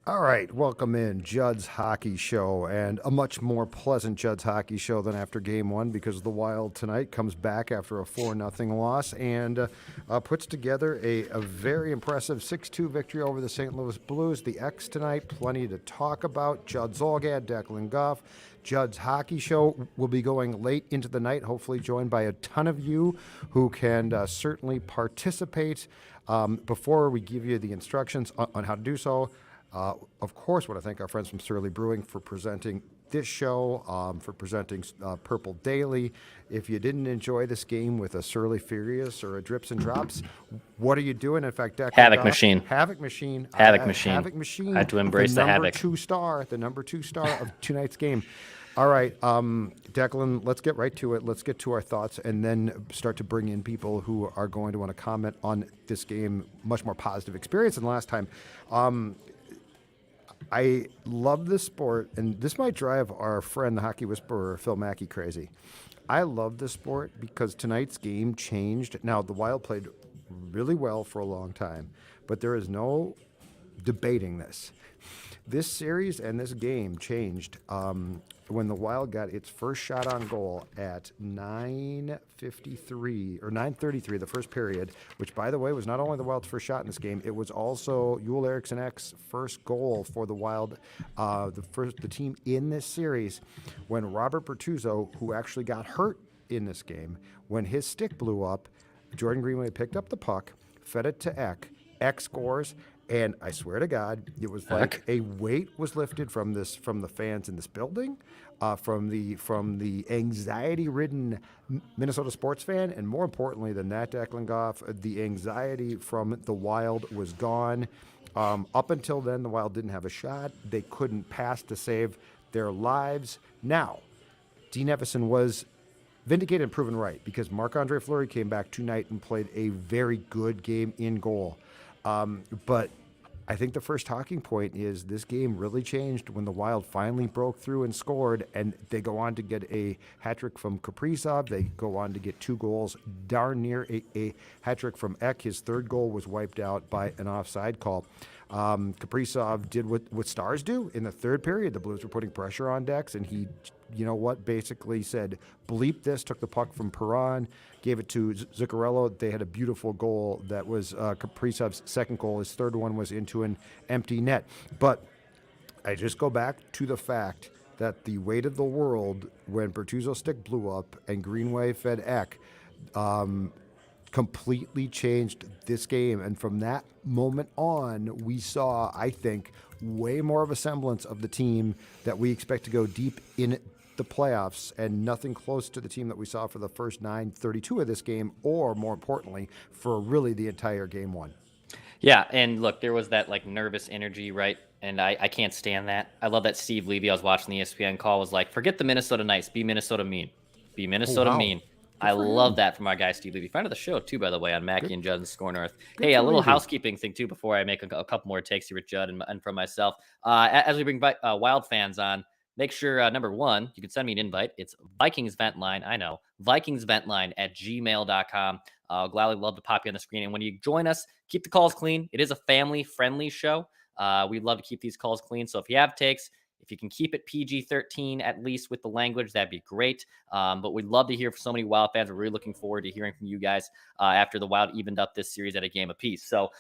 All right, welcome in Judd's Hockey Show, and a much more pleasant Judd's Hockey Show than after Game 1 because the Wild tonight comes back after a 4-0 loss and puts together a very impressive 6-2 victory over the St. Louis Blues. The X tonight, plenty to talk about. Judd Zulgad, Declan Goff. Judd's Hockey Show will be going late into the night, hopefully joined by a ton of you who can certainly participate. Before we give you the instructions on how to do so, of course, I want to thank our friends from Surly Brewing for presenting this show, for presenting Purple Daily. If you didn't enjoy this game with a Surly Furious or a Drips and Drops, what are you doing? In fact, Declan Havoc Goff, Machine. Havoc Machine. Havoc Machine. Havoc Machine. I had to embrace the Havoc. The number two star of tonight's game. All right, Declan, let's get right to it. Let's get to our thoughts and then start to bring in people who are going to want to comment on this game. Much more positive experience than last time. I love this sport, and this might drive our friend, the hockey whisperer, Phil Mackey, crazy. I love this sport because tonight's game changed. Now, the Wild played really well for a long time, but there is no debating this. This series and this game changed when the Wild got its first shot on goal at 9:53 or 9:33, the first period, which, by the way, was not only the Wild's first shot in this game, it was also Joel Eriksson Ek's first goal for the Wild, the team in this series, when Robert Bertuzzo, who actually got hurt in this game, when his stick blew up, Jordan Greenway picked up the puck, fed it to Ek. Ek scores. And I swear to God, it was like a weight was lifted from the fans in this building, from the anxiety-ridden Minnesota sports fan, and more importantly than that, Declan Goff, the anxiety from the Wild was gone. Up until then, the Wild didn't have a shot. They couldn't pass to save their lives. Now, Dean Evison was vindicated and proven right because Marc-Andre Fleury came back tonight and played a very good game in goal. But I think the first talking point is this game really changed when the Wild finally broke through and scored, and they go on to get a hat trick from Kaprizov. They go on to get 2 goals, darn near a hat trick from Ek. His third goal was wiped out by an offside call. Kaprizov did what stars do in the third period. The Blues were putting pressure on Dex, and he, basically said, bleep this, took the puck from Perron, gave it to Zuccarello. They had a beautiful goal. That was Kaprizov's second goal. His third one was into an empty net. But I just go back to the fact that the weight of the world, when Bertuzzo's stick blew up and Greenway fed Ek, completely changed this game. And from that moment on, we saw, I think, way more of a semblance of the team that we expect to go deep in the playoffs, and nothing close to the team that we saw for the first 9:32 of this game, or more importantly, for really the entire game 1. Yeah, and look, there was that nervous energy, right? And I can't stand that. I love that Steve Levy, I was watching the ESPN call, was like, forget the Minnesota nice, be Minnesota mean. Be Minnesota mean. I love that from our guy Steve Levy. Friend of the show, too, by the way, on Mackey and Judd and Score North. Hey, a little housekeeping thing, too, before I make a couple more takes here with Judd and from myself. As we bring Wild fans on, make sure, number one, you can send me an invite. It's Vikings Vent Line. I know. VikingsVentLine@gmail.com. I'll gladly love to pop you on the screen. And when you join us, keep the calls clean. It is a family-friendly show. We'd love to keep these calls clean. So if you have takes, if you can keep it PG-13, at least with the language, that'd be great. But we'd love to hear from so many Wild fans. We're really looking forward to hearing from you guys after the Wild evened up this series at a game apiece. So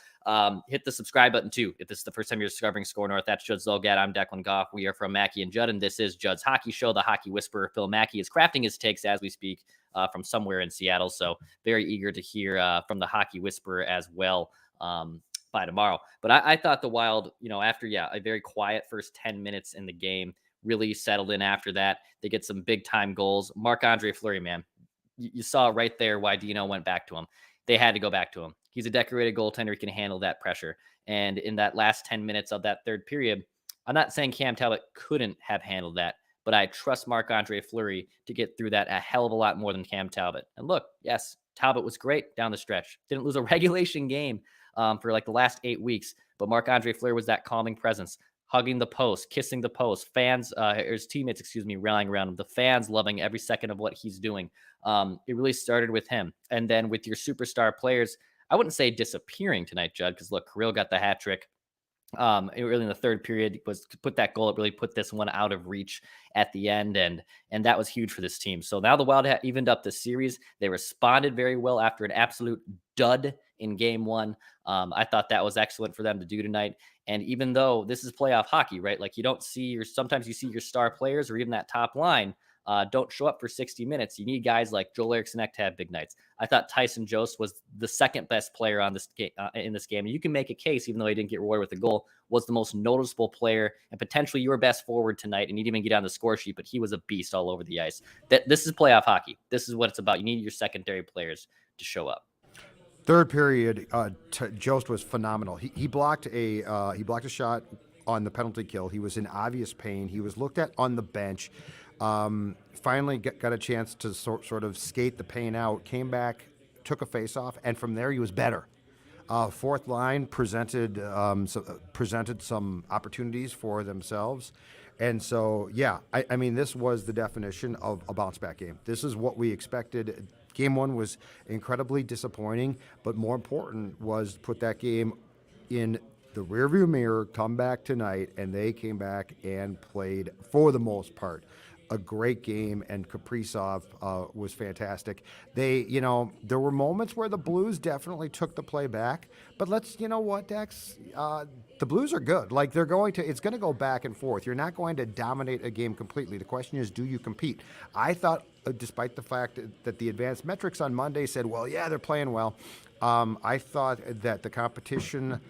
hit the subscribe button, too. If this is the first time you're discovering Score North, that's Judd Zulgad. I'm Declan Goff. We are from Mackey and Judd, and this is Judd's Hockey Show. The hockey whisperer, Phil Mackey, is crafting his takes as we speak from somewhere in Seattle. So very eager to hear from the hockey whisperer as well. By tomorrow. But I thought the Wild, after, a very quiet first 10 minutes in the game, really settled in after that. They get some big time goals. Marc-Andre Fleury, man, you saw right there why Dino went back to him. They had to go back to him. He's a decorated goaltender. He can handle that pressure. And in that last 10 minutes of that third period, I'm not saying Cam Talbot couldn't have handled that, but I trust Marc-Andre Fleury to get through that a hell of a lot more than Cam Talbot. And look, yes, Talbot was great down the stretch. Didn't lose a regulation game for the last 8 weeks. But Marc-Andre Fleury was that calming presence, hugging the post, kissing the post, fans, his teammates, rallying around him, the fans loving every second of what he's doing. It really started with him. And then with your superstar players, I wouldn't say disappearing tonight, Judd, because look, Kirill got the hat trick. really in the third period was to put that goal. It really put this one out of reach at the end, and that was huge for this team. So now the Wild evened up the series. They responded very well after an absolute dud in game one. I thought that was excellent for them to do tonight. And even though this is playoff hockey, right? Like you don't see sometimes you see your star players or even that top line don't show up for 60 minutes. You need guys like Joel Eriksson Ek to have big nights. I thought Tyson Jost was the second best player on this game in this game. And you can make a case, even though he didn't get rewarded with a goal, was the most noticeable player and potentially your best forward tonight. And he didn't even get on the score sheet, but he was a beast all over the ice. This is playoff hockey. This is what it's about. You need your secondary players to show up. Third period, Jost was phenomenal. He blocked a shot on the penalty kill. He was in obvious pain. He was looked at on the bench. Finally got a chance to sort of skate the pain out, came back, took a face-off, and from there he was better. Fourth line presented some opportunities for themselves. And so, yeah, I mean, this was the definition of a bounce-back game. This is what we expected. Game one was incredibly disappointing, but more important was put that game in the rearview mirror, come back tonight, and they came back and played, for the most part, a great game, and Kaprizov was fantastic. There were moments where the Blues definitely took the play back, but Dex? The Blues are good. Like it's going to go back and forth. You're not going to dominate a game completely. The question is, do you compete? I thought, despite the fact that the advanced metrics on Monday said, well, yeah, they're playing well, I thought that the competition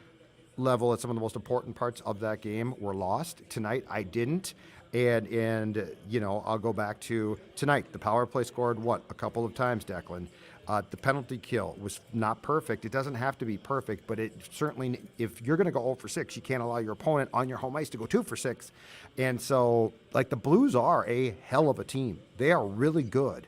level at some of the most important parts of that game were lost. Tonight, I didn't. And I'll go back to tonight. The power play scored a couple of times, Declan. The penalty kill was not perfect. It doesn't have to be perfect, but it certainly, if you're going to go 0 for 6, you can't allow your opponent on your home ice to go 2 for 6. And so, the Blues are a hell of a team. They are really good.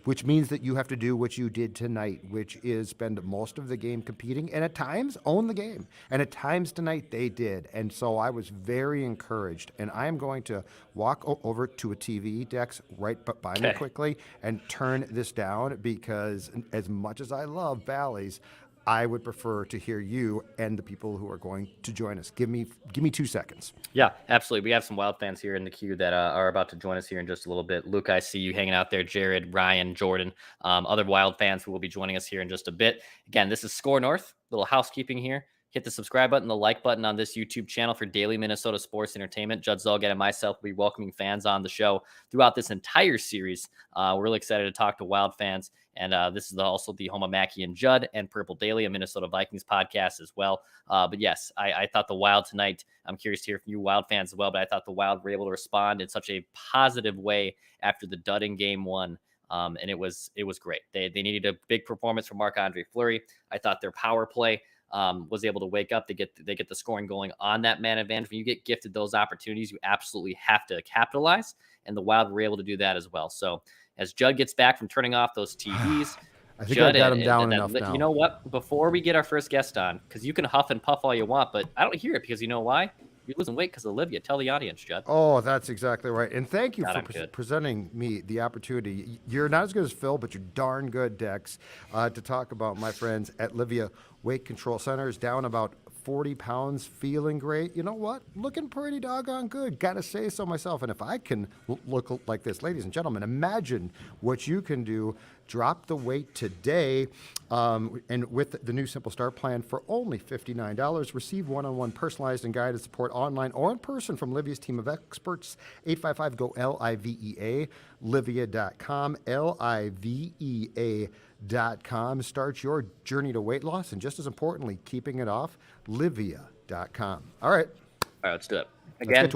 Which means that you have to do what you did tonight, which is spend most of the game competing and at times own the game. And at times tonight they did. And so I was very encouraged. And I am going to walk over to a TV, Dex, right by me quickly and turn this down, because as much as I love Valleys, I would prefer to hear you and the people who are going to join us. Give me 2 seconds. Yeah, absolutely. We have some Wild fans here in the queue that are about to join us here in just a little bit. Luke, I see you hanging out there. Jared, Ryan, Jordan, other Wild fans who will be joining us here in just a bit. Again, this is Score North. Little housekeeping here. Hit the subscribe button, the like button on this YouTube channel for daily Minnesota sports entertainment. Judd Zulgad and myself will be welcoming fans on the show throughout this entire series. We're really excited to talk to Wild fans. And this is also the home of Mackie and Judd and Purple Daily, a Minnesota Vikings podcast as well. But yes, I thought the Wild tonight, I'm curious to hear from you Wild fans as well, but I thought the Wild were able to respond in such a positive way after the dud in game one. And it was great. They needed a big performance from Marc-Andre Fleury. I thought their power play was able to wake up. They get the scoring going on that man advantage. When you get gifted those opportunities, you absolutely have to capitalize. And the Wild were able to do that as well. So as Judd gets back from turning off those TVs, I think I got him down enough now. You know what? Before we get our first guest on, because you can huff and puff all you want, but I don't hear it because you know why? You're losing weight because of Olivia. Tell the audience, Judd. Oh, that's exactly right. And thank you for presenting me the opportunity. You're not as good as Phil, but you're darn good, Dex, to talk about my friends at Livia Weight Control Centers, down about 40 pounds, feeling great. You know what? Looking pretty doggone good. Gotta say so myself. And if I can look like this, ladies and gentlemen, imagine what you can do. Drop the weight today. And with the new Simple Start plan for only $59, receive one-on-one personalized and guided support online or in person from Livia's team of experts. 855-GO-LIVEA, Livia.com, Livea.com. Start your journey to weight loss, and just as importantly, keeping it off, Livia.com. All right, let's do it. Again,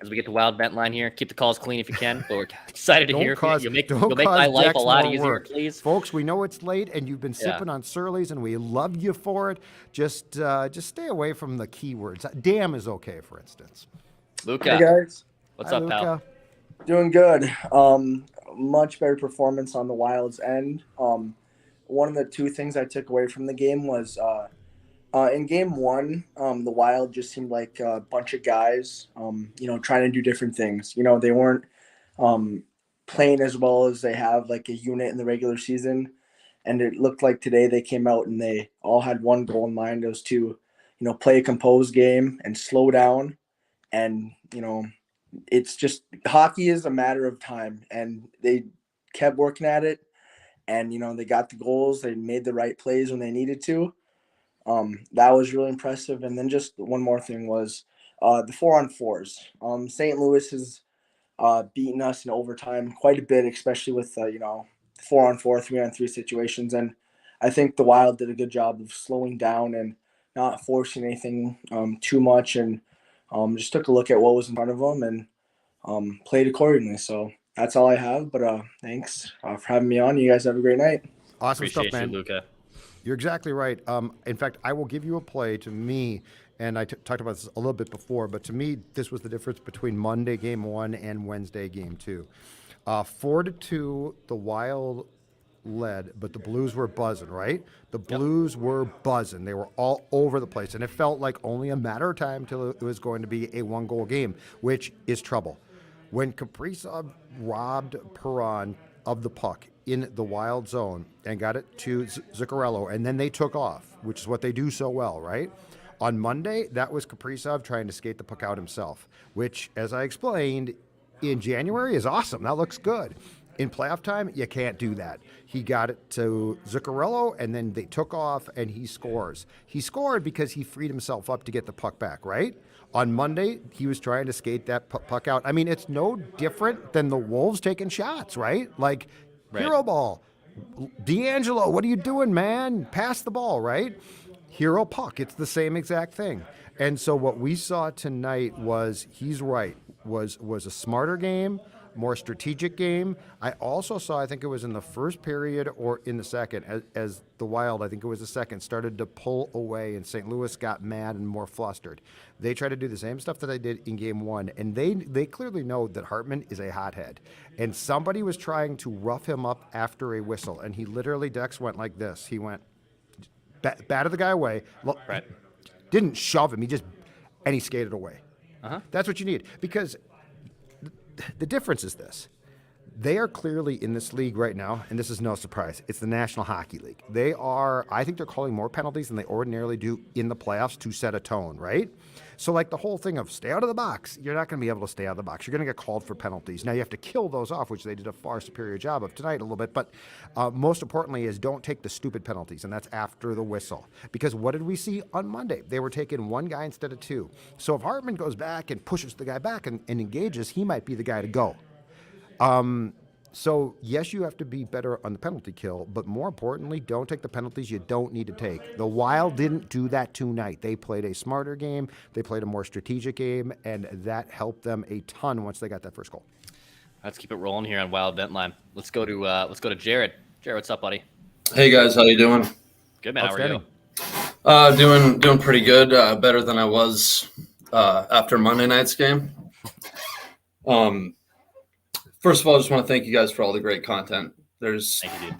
as we get to Wild Vent Line here, keep the calls clean if you can. But we're excited to hear from you. You'll make my life a lot easier, please. Folks, we know it's late, and you've been sipping on Surly's, and we love you for it. Just stay away from the keywords. Damn is okay, for instance. Luca. Hey, guys. What's up, Luca. pal? Doing good. Much better performance on the Wild's end. One of the two things I took away from the game was in game one, the Wild just seemed like a bunch of guys, trying to do different things. They weren't playing as well as they have like a unit in the regular season. And it looked like today they came out and they all had one goal in mind. It was to, play a composed game and slow down. And, it's just hockey is a matter of time, and they kept working at it. And, they got the goals. They made the right plays when they needed to. That was really impressive. And then just one more thing was the 4-on-4s. St. Louis has beaten us in overtime quite a bit, especially with 4-on-4, 3-on-3 situations. And I think the Wild did a good job of slowing down and not forcing anything too much, and just took a look at what was in front of them and played accordingly. So that's all I have. But thanks for having me on. You guys have a great night. Awesome Appreciate stuff, man. you, Luca. You're exactly right. In fact, I will give you a play to me, and I talked about this a little bit before, but to me, this was the difference between Monday game 1 and Wednesday game 2. 4-2, the Wild led, but the Blues were buzzing, right? The Blues were buzzing. They were all over the place, and it felt like only a matter of time till it was going to be a 1-goal game, which is trouble. When Kaprizov robbed Perron of the puck in the Wild zone and got it to Zuccarello, and then they took off, which is what they do so well, right? On Monday, that was Kaprizov trying to skate the puck out himself, which, as I explained, in January is awesome. That looks good. In playoff time, you can't do that. He got it to Zuccarello, and then they took off, and he scores. He scored because he freed himself up to get the puck back, right? On Monday, he was trying to skate that puck out. I mean, it's no different than the Wolves taking shots, right? Like, hero ball. D'Angelo, what are you doing, man? Pass the ball, right? Hero puck. It's the same exact thing. And so what we saw tonight was, he's right, was a smarter game, more strategic game. I also saw, I think it was in the first period or in the second, as the Wild, I think it was the second, started to pull away and St. Louis got mad and more flustered. They tried to do the same stuff that they did in game 1, and they clearly know that Hartman is a hothead. And somebody was trying to rough him up after a whistle, and he literally, Dex went like this. He went, batted the guy away. Right. Didn't shove him, and he skated away. Uh-huh. That's what you need, because the difference is this. They are clearly in this league right now, and this is no surprise. It's the National Hockey League. I think they're calling more penalties than they ordinarily do in the playoffs to set a tone, right? So like the whole thing of stay out of the box, you're not going to be able to stay out of the box. You're going to get called for penalties. Now you have to kill those off, which they did a far superior job of tonight a little bit. But most importantly is don't take the stupid penalties, and that's after the whistle. Because what did we see on Monday? They were taking one guy instead of two. So if Hartman goes back and pushes the guy back and engages, he might be the guy to go. So, yes, you have to be better on the penalty kill, but more importantly, don't take the penalties you don't need to take. The Wild didn't do that tonight. They played a smarter game, they played a more strategic game, and that helped them a ton once they got that first goal. Let's keep it rolling here on Wild Vent Line. Let's go to Jared. Jared, what's up, buddy? Hey guys, how you doing? Good, man. How are you? Doing pretty good. Better than I was after Monday night's game. First of all, I just want to thank you guys for all the great content. Thank you, dude.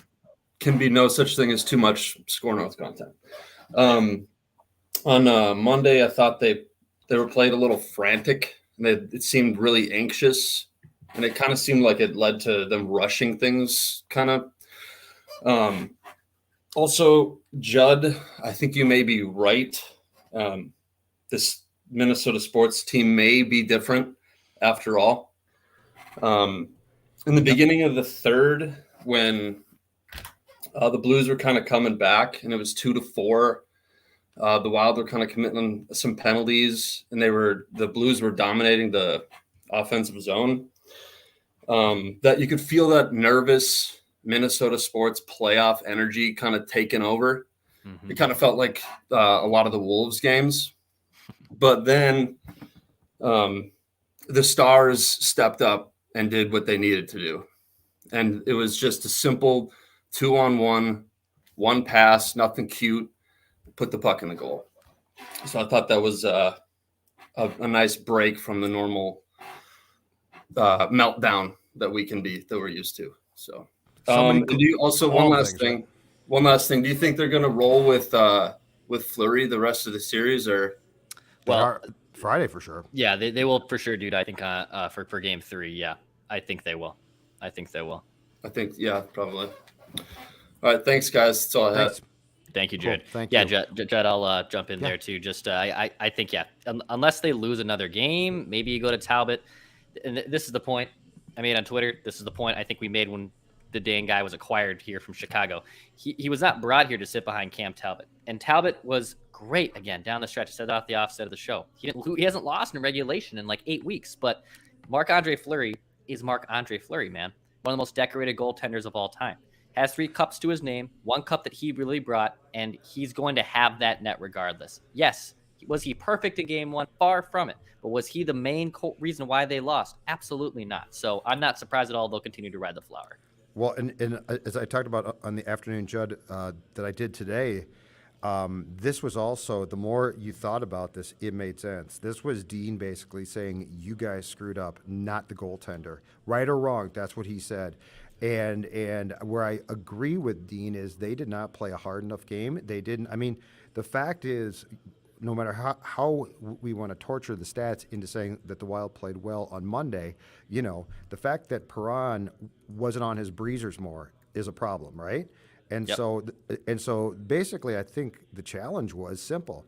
Can be no such thing as too much Score North content. On Monday, I thought they were played a little frantic. And it seemed really anxious, and it kind of seemed like it led to them rushing things. Kind of. Also, Judd, I think you may be right. This Minnesota sports team may be different after all. In the beginning of the third, when the Blues were kind of coming back and it was 2-4, the Wild were kind of committing some penalties, and the Blues were dominating the offensive zone. That you could feel that nervous Minnesota sports playoff energy kind of taking over. Mm-hmm. It kind of felt like a lot of the Wolves games, but then the Stars stepped up and did what they needed to do. And it was just a simple 2-on-1, one pass, nothing cute, put the puck in the goal. So I thought that was a nice break from the normal meltdown that we're used to. So and do you also one last thing. Do you think they're going to roll with Fleury the rest of the series, or? Well, Friday for sure. Yeah, they will for sure, dude. I think for game 3, yeah, I think they will. Yeah, probably. All right, thanks, guys. That's all I had. Thank you, Cool. Jared. Thank Yeah, you. Judd, I'll jump in Yeah. there too. Just I think, yeah, unless they lose another game, maybe you go to Talbot. And this is the point I made on Twitter. This is the point I think we made when the Dane guy was acquired here from Chicago. He was not brought here to sit behind Cam Talbot. And Talbot was great again down the stretch. I said that off the offset of the show. He hasn't lost in regulation in like 8 weeks. But Marc-Andre Fleury is Marc-Andre Fleury, man. One of the most decorated goaltenders of all time. Has 3 cups to his name, 1 cup that he really brought, and he's going to have that net regardless. Yes, was he perfect in game 1? Far from it. But was he the main reason why they lost? Absolutely not. So I'm not surprised at all they'll continue to ride the flower. Well, and as I talked about on the afternoon, Judd, that I did today, this was also, the more you thought about this, it made sense. This was Dean basically saying, you guys screwed up, not the goaltender. Right or wrong, that's what he said. And where I agree with Dean is they did not play a hard enough game. They didn't. I mean, the fact is, no matter how we want to torture the stats into saying that the Wild played well on Monday, the fact that Perron wasn't on his breezers more is a problem, right? And Yep. so basically, I think the challenge was simple.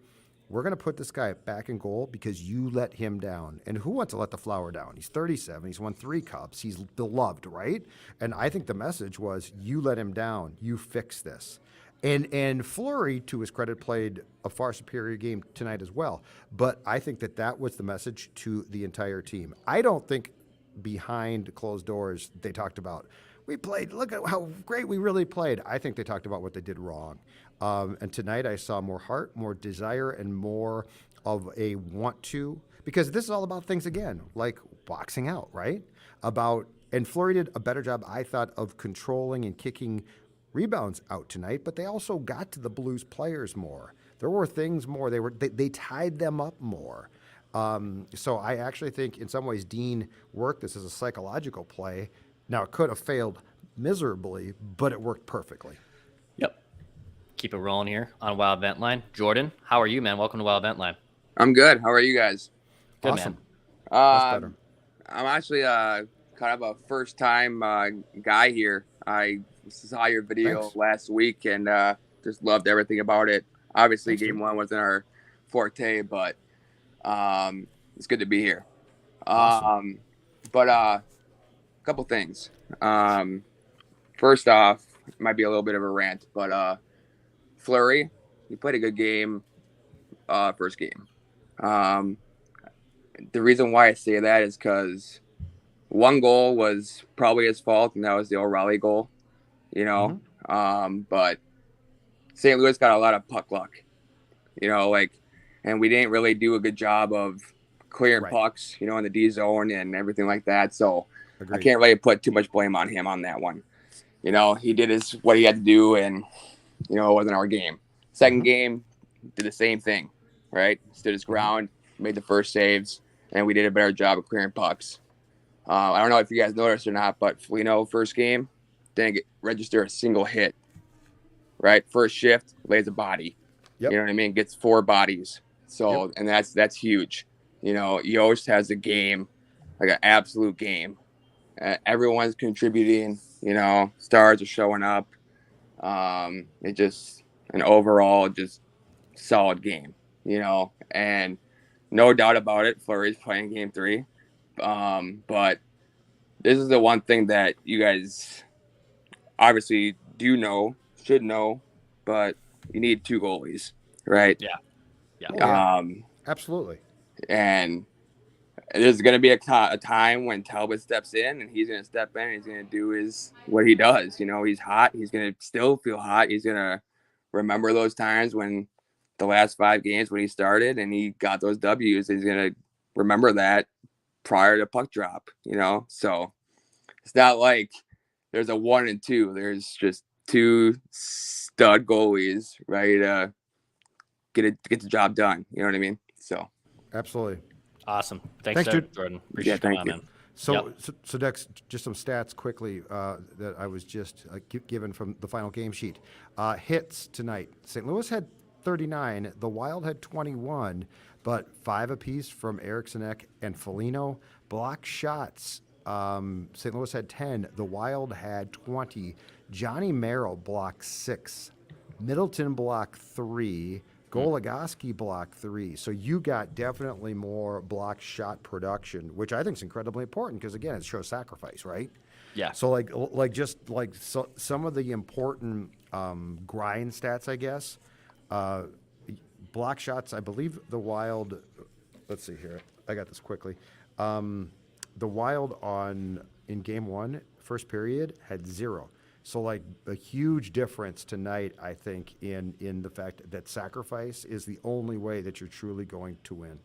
We're going to put this guy back in goal because you let him down. And who wants to let the flower down? He's 37. He's won 3 cups. He's beloved, right? And I think the message was, you let him down. You fix this. And Fleury, to his credit, played a far superior game tonight as well. But I think that was the message to the entire team. I don't think behind closed doors they talked about, we played, look at how great we really played. I think they talked about what they did wrong. And tonight I saw more heart, more desire, and more of a want to, because this is all about things again, like boxing out, right? And Fleury did a better job, I thought, of controlling and kicking rebounds out tonight, but they also got to the Blues players more. There were things more. They tied them up more. So I actually think in some ways Dean worked this as a psychological play. Now, it could have failed miserably, but it worked perfectly. Yep. Keep it rolling here on Wild Vent Line. Jordan, how are you, man? Welcome to Wild Vent Line. I'm good. How are you guys? Good, Awesome. man. Much better. I'm actually kind of a first-time guy here. I saw your video Thanks. last week and just loved everything about it. Obviously, Thanks, Game dude. 1 wasn't our forte, but it's good to be here. Awesome. But a couple things. First off, it might be a little bit of a rant, but Fleury, he played a good game first game. The reason why I say that is because 1 goal was probably his fault, and that was the O'Reilly goal, But St. Louis got a lot of puck luck, and we didn't really do a good job of clearing Right. pucks, in the D zone and everything like that. So Agreed. I can't really put too much blame on him on that one. He did what he had to do, and it wasn't our game. Second game, did the same thing, right? Stood his ground, made the first saves, and we did a better job of clearing pucks. I don't know if you guys noticed or not, but Foligno first game didn't register a single hit. Right, first shift lays a body. Yep. You know what I mean? Gets 4 bodies. So Yep. and that's huge. Jost has a game, like an absolute game. Everyone's contributing. Stars are showing up. It just an overall just solid game. And no doubt about it, Fleury's playing Game 3. But this is the one thing that you guys obviously should know, but you need 2 goalies, right? Yeah. Oh, yeah. Absolutely. And there's going to be a time when Talbot steps in, and he's going to step in and he's going to do what he does. He's hot. He's going to still feel hot. He's going to remember those times when the last 5 games when he started and he got those W's. He's going to remember that prior to puck drop, So it's not like there's a 1 and 2. There's just 2 stud goalies ready to get the job done. You know what I mean? So Absolutely. Awesome. Thanks, Jude. Jordan. Appreciate you thank coming on, you. man. So, Yep. so Dex, just some stats quickly that I was just given from the final game sheet. Hits tonight. St. Louis had 39. The Wild had 21, but 5 apiece from Ericksson Ek and Foligno. Block shots. St. Louis had 10. The Wild had 20. Johnny Merrill blocked 6. Middleton block 3, Goligoski block 3. So you got definitely more block shot production, which I think is incredibly important because, again, it shows sacrifice, right? Yeah. So so some of the important grind stats, I guess, block shots. I believe the Wild. Let's see here. I got this quickly. The Wild in game 1, first period, had 0. So like a huge difference tonight, I think, in the fact that sacrifice is the only way that you're truly going to win.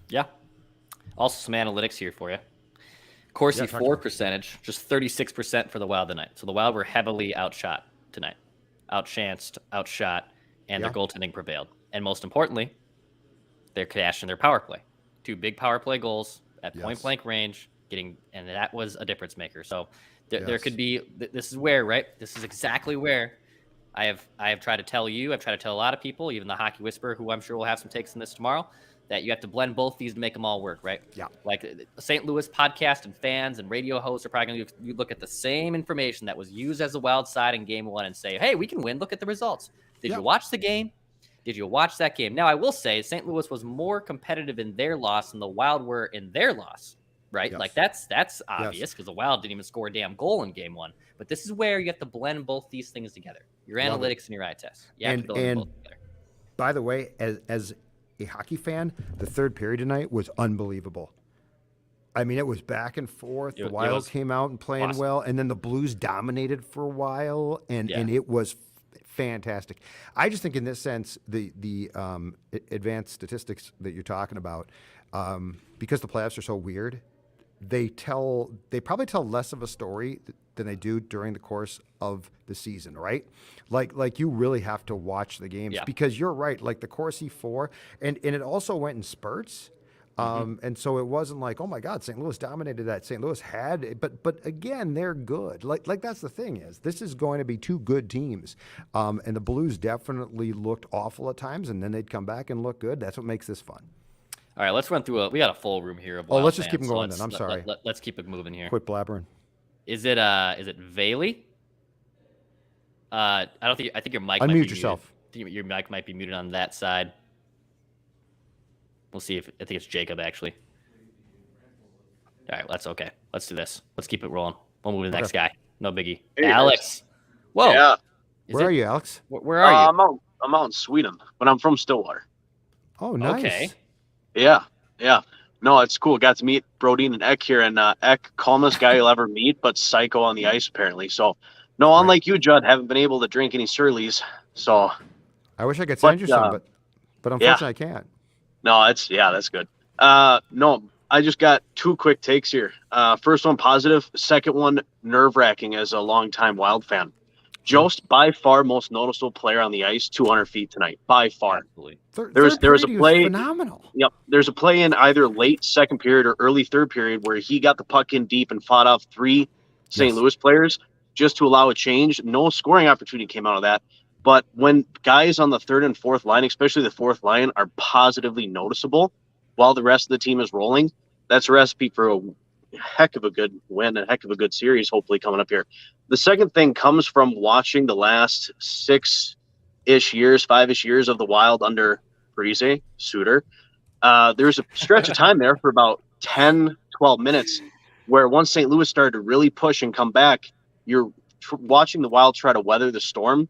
Yeah. Also some analytics here for you. Corsi for percentage, just 36% for the Wild tonight. So the Wild were heavily outshot tonight. Outchanced, outshot, and their goaltending prevailed. And most importantly, they're cashing their power play. 2 big power play goals at point-blank range, and that was a difference maker. So there could be – this is where, right? This is exactly where I have tried to tell you, I've tried to tell a lot of people, even the Hockey Whisperer, who I'm sure will have some takes on this tomorrow, that you have to blend both these to make them all work, right? Yeah. Like St. Louis podcast and fans and radio hosts are probably going to look at the same information that was used as a Wild side in game 1 and say, hey, we can win. Look at the results. Did you watch the game? Did you watch that game? Now, I will say St. Louis was more competitive in their loss than the Wild were in their loss, right? Yes. Like that's obvious because the Wild didn't even score a damn goal in game 1. But this is where you have to blend both these things together. Your analytics and your eye test. You have to blend them both together. By the way, as a hockey fan, the third period tonight was unbelievable. I mean, it was back and forth. The Wild came out and playing well, and then the Blues dominated for a while, and it was fantastic. I just think in this sense, the advanced statistics that you're talking about, because the playoffs are so weird, they probably tell less of a story than they do during the course of the season, right? Like you really have to watch the games because you're right. Like the Corsi 4, and it also went in spurts. And so it wasn't like, oh my God, St. Louis dominated that. St. Louis had, but again, they're good. Like that's the thing is, this is going to be 2 good teams. And the Blues definitely looked awful at times, and then they'd come back and look good. That's what makes this fun. All right, let's run through we got a full room here of Wild let's just fans, keep them going then. I'm sorry. Let's keep it moving here. Quit blabbering. Is it Ville? I think your mic Unmute might be yourself. Muted. Your mic might be muted on that side. We'll see I think it's Jacob actually. All right, that's okay. Let's do this. Let's keep it rolling. We'll move to the next guy. No biggie. Hey, Alex. Whoa. Yeah. Where are you, Alex? Where are you? I'm out in Sweden, but I'm from Stillwater. Oh, nice. Okay. Yeah. No, it's cool. Got to meet Brodin and Ek here, and Ek, calmest guy you'll ever meet, but psycho on the ice apparently. So, no, unlike you, Judd, haven't been able to drink any Surly's. So, I wish I could send you some, but unfortunately I can't. No, that's good. No, I just got 2 quick takes here. First one positive, second one nerve-wracking as a longtime Wild fan. Jost, by far most noticeable player on the ice, 200 feet tonight, by far. Absolutely. There was a play. Phenomenal. Yep. There's a play in either late second period or early third period where he got the puck in deep and fought off 3 St. Louis players just to allow a change. No scoring opportunity came out of that. But when guys on the third and fourth line, especially the fourth line, are positively noticeable while the rest of the team is rolling, that's a recipe for a heck of a good win, a heck of a good series, hopefully coming up here. The second thing comes from watching the last 5-ish years of the Wild under Parise, Suter. There's a stretch of time there for about 10, 12 minutes where once St. Louis started to really push and come back, you're watching the Wild try to weather the storm,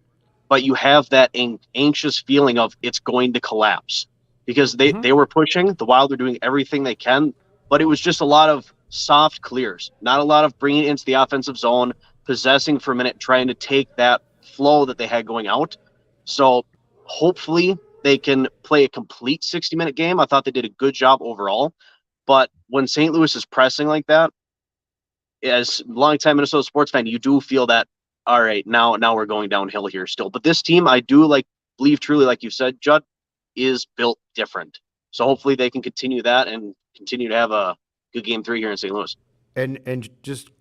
but you have that anxious feeling of it's going to collapse because they were pushing. The Wild were doing everything they can, but it was just a lot of soft clears, not a lot of bringing it into the offensive zone, possessing for a minute, trying to take that flow that they had going out. So hopefully they can play a complete 60-minute game. I thought they did a good job overall. But when St. Louis is pressing like that, as a longtime Minnesota sports fan, you do feel that, all right, now we're going downhill here still. But this team, I do believe truly, like you said, Judd, is built different. So hopefully they can continue that and continue to have a good game 3 here in St. Louis. And just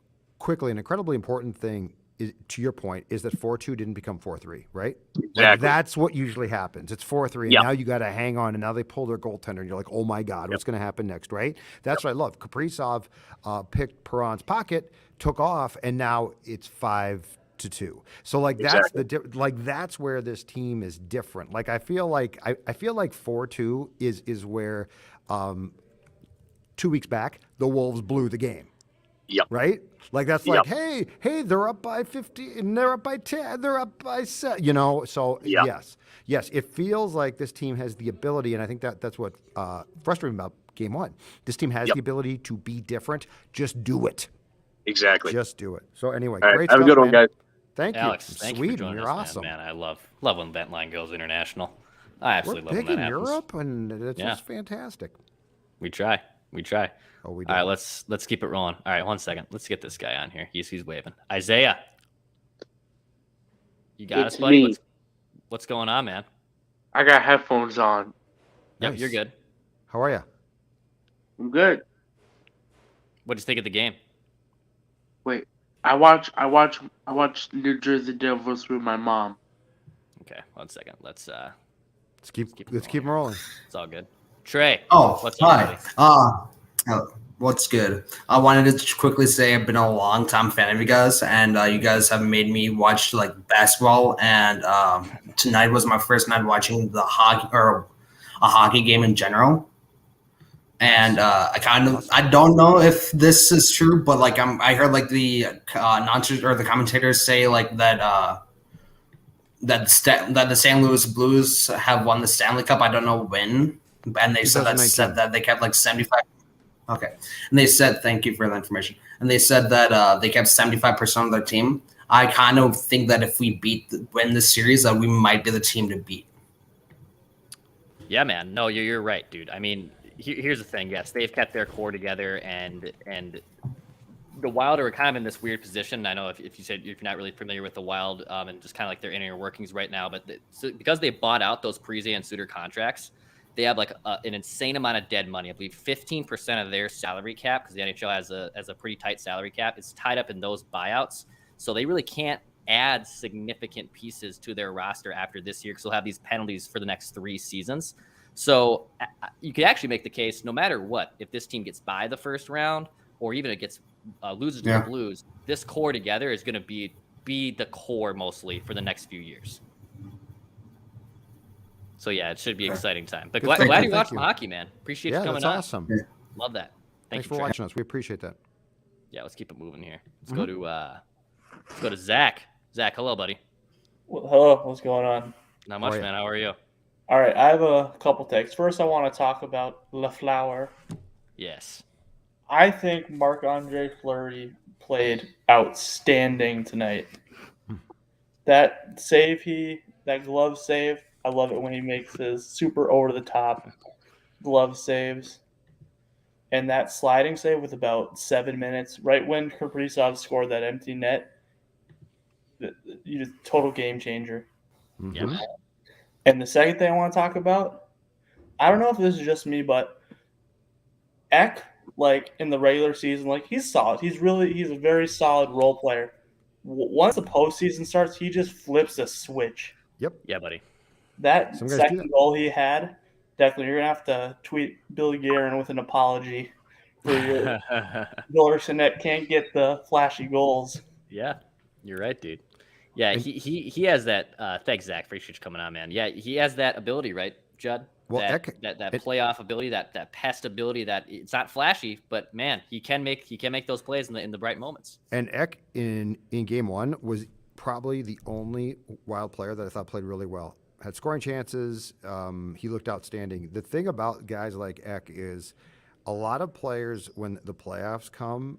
quickly, an incredibly important thing is, to your point, is that 4-2 didn't become 4-3, right? Exactly. Like that's what usually happens. It's 4-3, and now you got to hang on, and now they pull their goaltender, and you're like, oh my God, what's going to happen next, right? That's what I love. Kaprizov picked Perron's pocket, took off, and now it's 5-2, to 2. So like that's where this team is different. Like I feel like 4-2 is where 2 weeks back the Wolves blew the game. Yep. Right? Like that's like, hey, they're up by 50 and they're up by 10, they're up by 7, you know. So yes, it feels like this team has the ability, and I think that's what frustrating about game 1. This team has the ability to be different. Just do it. Exactly. Just do it. So anyway, All right, great have stuff, a good one, man. guys. Thank Alex, you. thank Sweden, you for joining you're us, awesome. man. I love when Vent Line goes international. I We're absolutely love big when in that happens. Europe, and it's just fantastic. We try. Oh, we do. All right, let's keep it rolling. All right, 1 second. Let's get this guy on here. He's waving. Isaiah, you got us, buddy? Me. What's going on, man? I got headphones on. Yep, Nice. you're good. How are you? I'm good. What'd you think of the game? Wait, I watched New Jersey Devils with my mom. Okay, 1 second. Let's Keep it them rolling. It's all good. Trey. Oh, what's up, hi. buddy? What's good? I wanted to quickly say I've been a long time fan of you guys, and you guys have made me watch like basketball. And tonight was my first night watching the hockey or a hockey game in general. And I don't know if this is true, but like I heard like the announcers or the commentators say like that that the St. Louis Blues have won the Stanley Cup. I don't know when, and they said that they kept like 75. Okay, and they said thank you for the information. And they said that they kept 75% of their team. I kind of think that if we win this series, that we might be the team to beat. Yeah, man. No, you're right, dude. I mean, here's the thing. Yes, they've kept their core together, and the Wild are kind of in this weird position. I know if you said if you're not really familiar with the Wild and just kind of like their inner workings right now, but because they bought out those Parise and Suter contracts, they have like an insane amount of dead money. I believe 15% of their salary cap, because the NHL has a pretty tight salary cap, is tied up in those buyouts. So they really can't add significant pieces to their roster after this year because they'll have these penalties for the next 3 seasons. So you could actually make the case, no matter what, if this team gets by the first round or even it gets loses to the Blues, this core together is going to be the core mostly for the next few years. So yeah, it should be an exciting time. But glad you're watching hockey, man. Appreciate you coming on. That's awesome. Love that. Thanks for watching us. We appreciate that. Yeah, let's keep it moving here. Let's go to Zach. Zach, hello, buddy. Well, hello, what's going on? Not much, man. How are you? All right, I have a couple takes. First, I want to talk about Lafleur. Yes. I think Marc-Andre Fleury played outstanding tonight. That glove save, I love it when he makes his super over-the-top glove saves. And that sliding save with about 7 minutes, right when Kaprizov scored that empty net, total game changer. Mm-hmm. Yeah. And the second thing I want to talk about, I don't know if this is just me, but Ek, like in the regular season, like he's solid. He's a very solid role player. Once the postseason starts, he just flips a switch. Yep. Yeah, buddy. That second goal he had, definitely you're gonna have to tweet Billy Guerin with an apology for your Joel Eriksson Ek can't get the flashy goals. Yeah, you're right, dude. Yeah, he has that. Thanks, Zach. Appreciate you coming on, man. Yeah, he has that ability, right, Judd? Well, that playoff ability, that pest ability. That it's not flashy, but man, he can make those plays in the right moments. And Ek in game 1 was probably the only Wild player that I thought played really well. Had scoring chances. He looked outstanding. The thing about guys like Ek is a lot of players, when the playoffs come,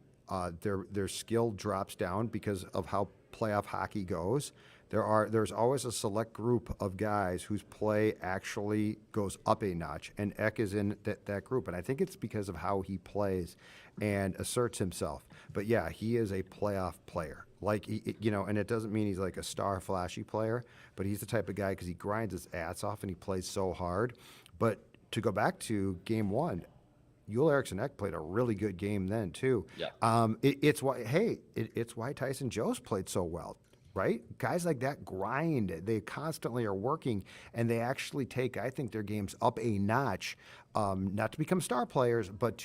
their skill drops down because of how playoff hockey goes. There's always a select group of guys whose play actually goes up a notch, and Ek is in that group. And I think it's because of how he plays and asserts himself. But yeah, he is a playoff player. Like, and it doesn't mean he's like a star flashy player, but he's the type of guy because he grinds his ass off and he plays so hard. But to go back to game 1, Joel Eriksson Ek played a really good game then too. Yeah. It's why Tyson Jost played so well. right? Guys like that grind. They constantly are working, and they actually take, I think, their games up a notch. Not to become star players, but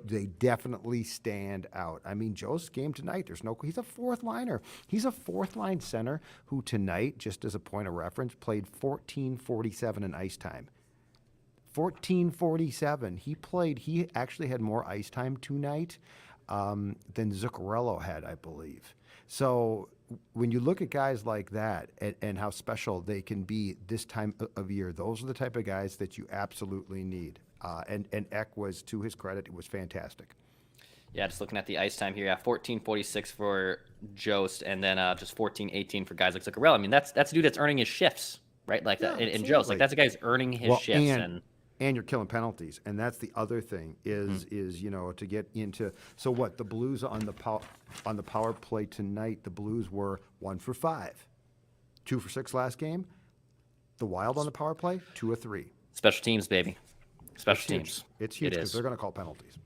they definitely stand out. I mean, Jost's game tonight, he's a fourth liner. He's a fourth line center who tonight, just as a point of reference, played 14:47 in ice time. 14:47. He actually had more ice time tonight than Zuccarello had, I believe. So when you look at guys like that and how special they can be this time of year, those are the type of guys that you absolutely need. And Ek was, to his credit, it was fantastic. Yeah, just looking at the ice time here, 14:46 for Jost, and then just 14:18 for guys like Zuccarello. I mean, that's a dude that's earning his shifts, right? Like that in Jost, like that's a guy who's earning his shifts, and you're killing penalties, and that's the other thing is to get into. So what the Blues on the power play tonight? The Blues were 1 for 5, 2 for 6 last game. The Wild on the power play 2 of 3. Special teams, baby. Special teams. It's huge because they're going to call penalties.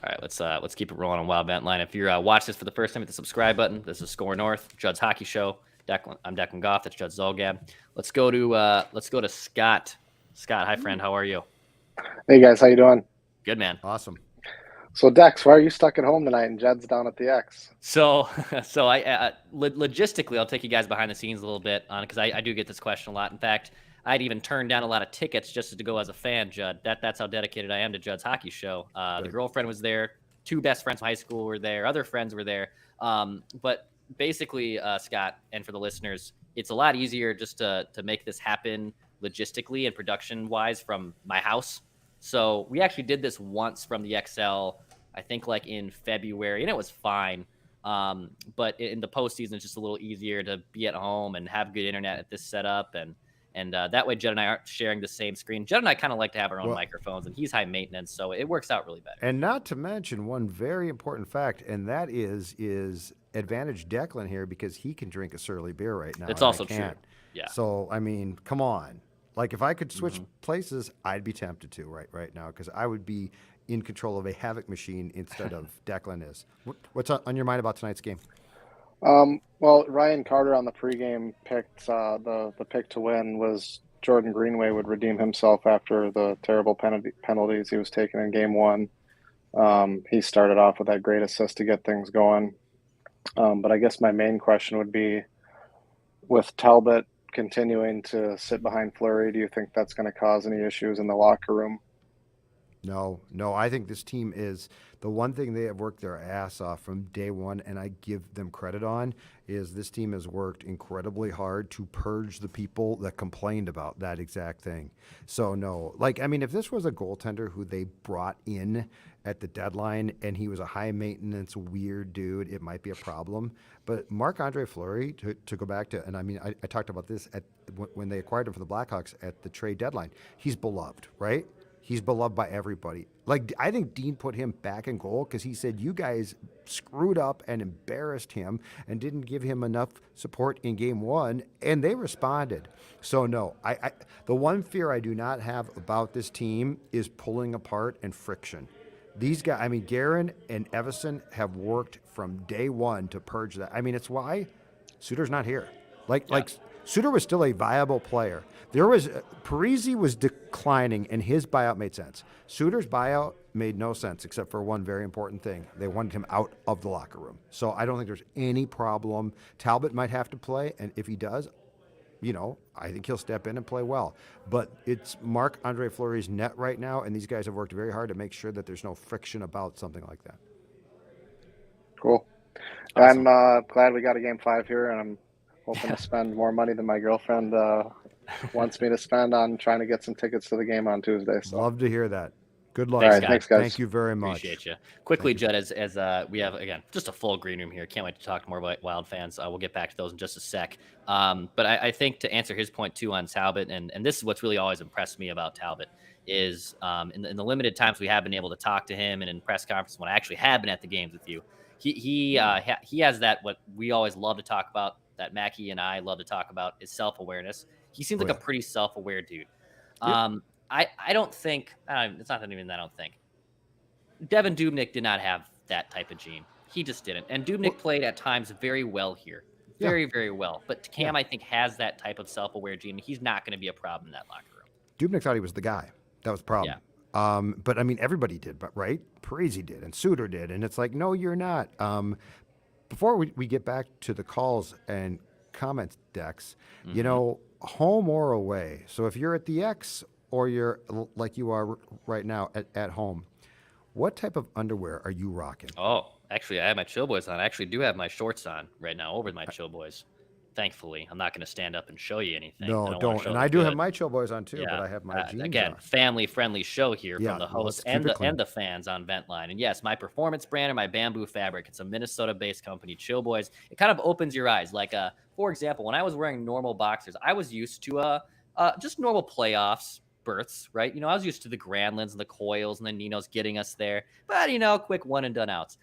All right, let's keep it rolling on Wild Vent Line. If you're watching this for the first time, hit the subscribe button. This is Score North, Judd's Hockey Show. I'm Declan Goff. That's Judd Zolgab. Let's go to Scott. Scott, hi friend. How are you? Hey guys, how you doing? Good, man. Awesome. So Dex, why are you stuck at home tonight and Jed's down at the X? So I logistically, I'll take you guys behind the scenes a little bit on because I do get this question a lot. In fact, I'd even turned down a lot of tickets just to go as a fan, Judd. That's how dedicated I am to Judd's Hockey Show. The girlfriend was there. 2 best friends from high school were there. Other friends were there. But basically, Scott, and for the listeners, it's a lot easier just to make this happen logistically and production-wise from my house. So we actually did this once from the XL, I think like in February, and it was fine. But in the postseason, it's just a little easier to be at home and have good internet at this setup. And that way, Judd and I aren't sharing the same screen. Judd and I kind of like to have our own microphones, and he's high maintenance, so it works out really better. And not to mention one very important fact, and that is advantage Declan here because he can drink a surly beer right now. It's also true. Yeah. So, I mean, come on. Like, if I could switch places, I'd be tempted to right now because I would be in control of a havoc machine instead of Declan is. What's on your mind about tonight's game? Well, Ryan Carter on the pregame picked the pick to win was Jordan Greenway would redeem himself after the terrible penalties he was taking in game 1. He started off with that great assist to get things going. But I guess my main question would be, with Talbot continuing to sit behind Fleury, do you think that's going to cause any issues in the locker room? No. I think this team is the one thing they have worked their ass off from day one, and I give them credit on, is this team has worked incredibly hard to purge the people that complained about that exact thing. So, no. Like, I mean, if this was a goaltender who they brought in at the deadline and he was a high-maintenance, weird dude, it might be a problem. But Marc-Andre Fleury, to go back to, and I mean, I talked about this when they acquired him for the Blackhawks at the trade deadline. He's beloved, right? He's beloved by everybody. Like, I think Dean put him back in goal because he said you guys screwed up and embarrassed him and didn't give him enough support in game 1, and they responded. So, no, I the one fear I do not have about this team is pulling apart and friction. These guys, I mean, Guerin and Everson have worked from day 1 to purge that. I mean, it's why Suter's not here. Like Suter was still a viable player. Parisi was declining, and his buyout made sense. Suter's buyout made no sense except for one very important thing. They wanted him out of the locker room. So I don't think there's any problem. Talbot might have to play, and if he does, I think he'll step in and play well. But it's Marc-Andre Fleury's net right now, and these guys have worked very hard to make sure that there's no friction about something like that. Cool. Awesome. I'm glad we got a game 5 here, and I'm hoping to spend more money than my girlfriend wants me to spend on trying to get some tickets to the game on Tuesday. So. Love to hear that. Good luck. Thanks, guys. Thank you very much. Appreciate you. Quickly, Judd, as we have, again, just a full green room here. Can't wait to talk more about Wild fans. We'll get back to those in just a sec. But I think to answer his point, too, on Talbot, and this is what's really always impressed me about Talbot, is in the limited times we have been able to talk to him and in press conferences when I actually have been at the games with you, he has that, what we always love to talk about, that Mackie and I love to talk about, is self-awareness. He seems like a pretty self-aware dude. I don't think, it's not even that I don't think. Devin Dubnyk did not have that type of gene. He just didn't. And Dubnyk played at times very well here. very, very well. But Cam, I think, has that type of self-aware gene. He's not going to be a problem in that locker room. Dubnyk thought he was the guy. That was the problem. But I mean, everybody did, but right? Parisi did, and Suter did, and it's like, no, you're not. Before we get back to the calls and comments, Dex, you know, home or away. So if you're at the X or you're like you are right now at home, what type of underwear are you rocking? Oh, actually, I have my Chill Boys on. I actually do have my shorts on right now over my Chill Boys. Thankfully, I'm not going to stand up and show you anything. No, don't. And I do have my Chill Boys on too, but I have my jeans again, on. family-friendly show here from the well, hosts let's keep it clean. and the fans on Ventline. And yes, my performance brand or my bamboo fabric. It's a Minnesota-based company, Chill Boys. It kind of opens your eyes. Like, for example, when I was wearing normal boxers, I was used to just normal playoffs berths, right? You know, I was used to the Granlunds and the Coils and the Ninos getting us there, but you know, quick one and done outs.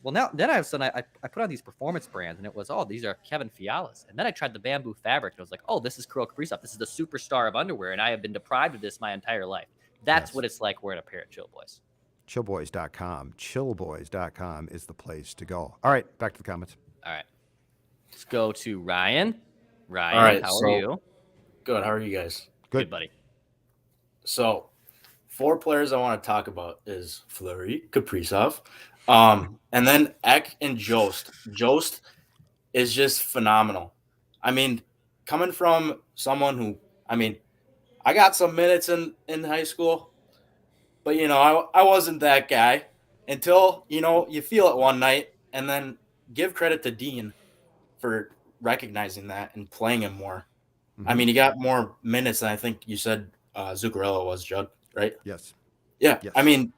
Well, now then I put on these performance brands, and it was, oh, these are Kevin Fiala's. And then I tried the bamboo fabric, and it was like, oh, this is Kirill Kaprizov. This is the superstar of underwear, and I have been deprived of this my entire life. That's what it's like wearing a pair of Chill Boys. Chillboys.com. Chillboys.com is the place to go. All right, back to the comments. All right. Let's go to Ryan. Ryan, all right, how are you? Good. How are you guys? Good, buddy. So, 4 players I want to talk about is Fleury, Kaprizov, and then Ek and Jost. Jost is just phenomenal. I mean, coming from someone who, I mean, I got some minutes in high school, but, you know, I wasn't that guy until, you know, you feel it one night, and then give credit to Dean for recognizing that and playing him more. I mean, he got more minutes than I think you said Zuccarello was, Judd, right? Yes. Yeah. Yes. I mean,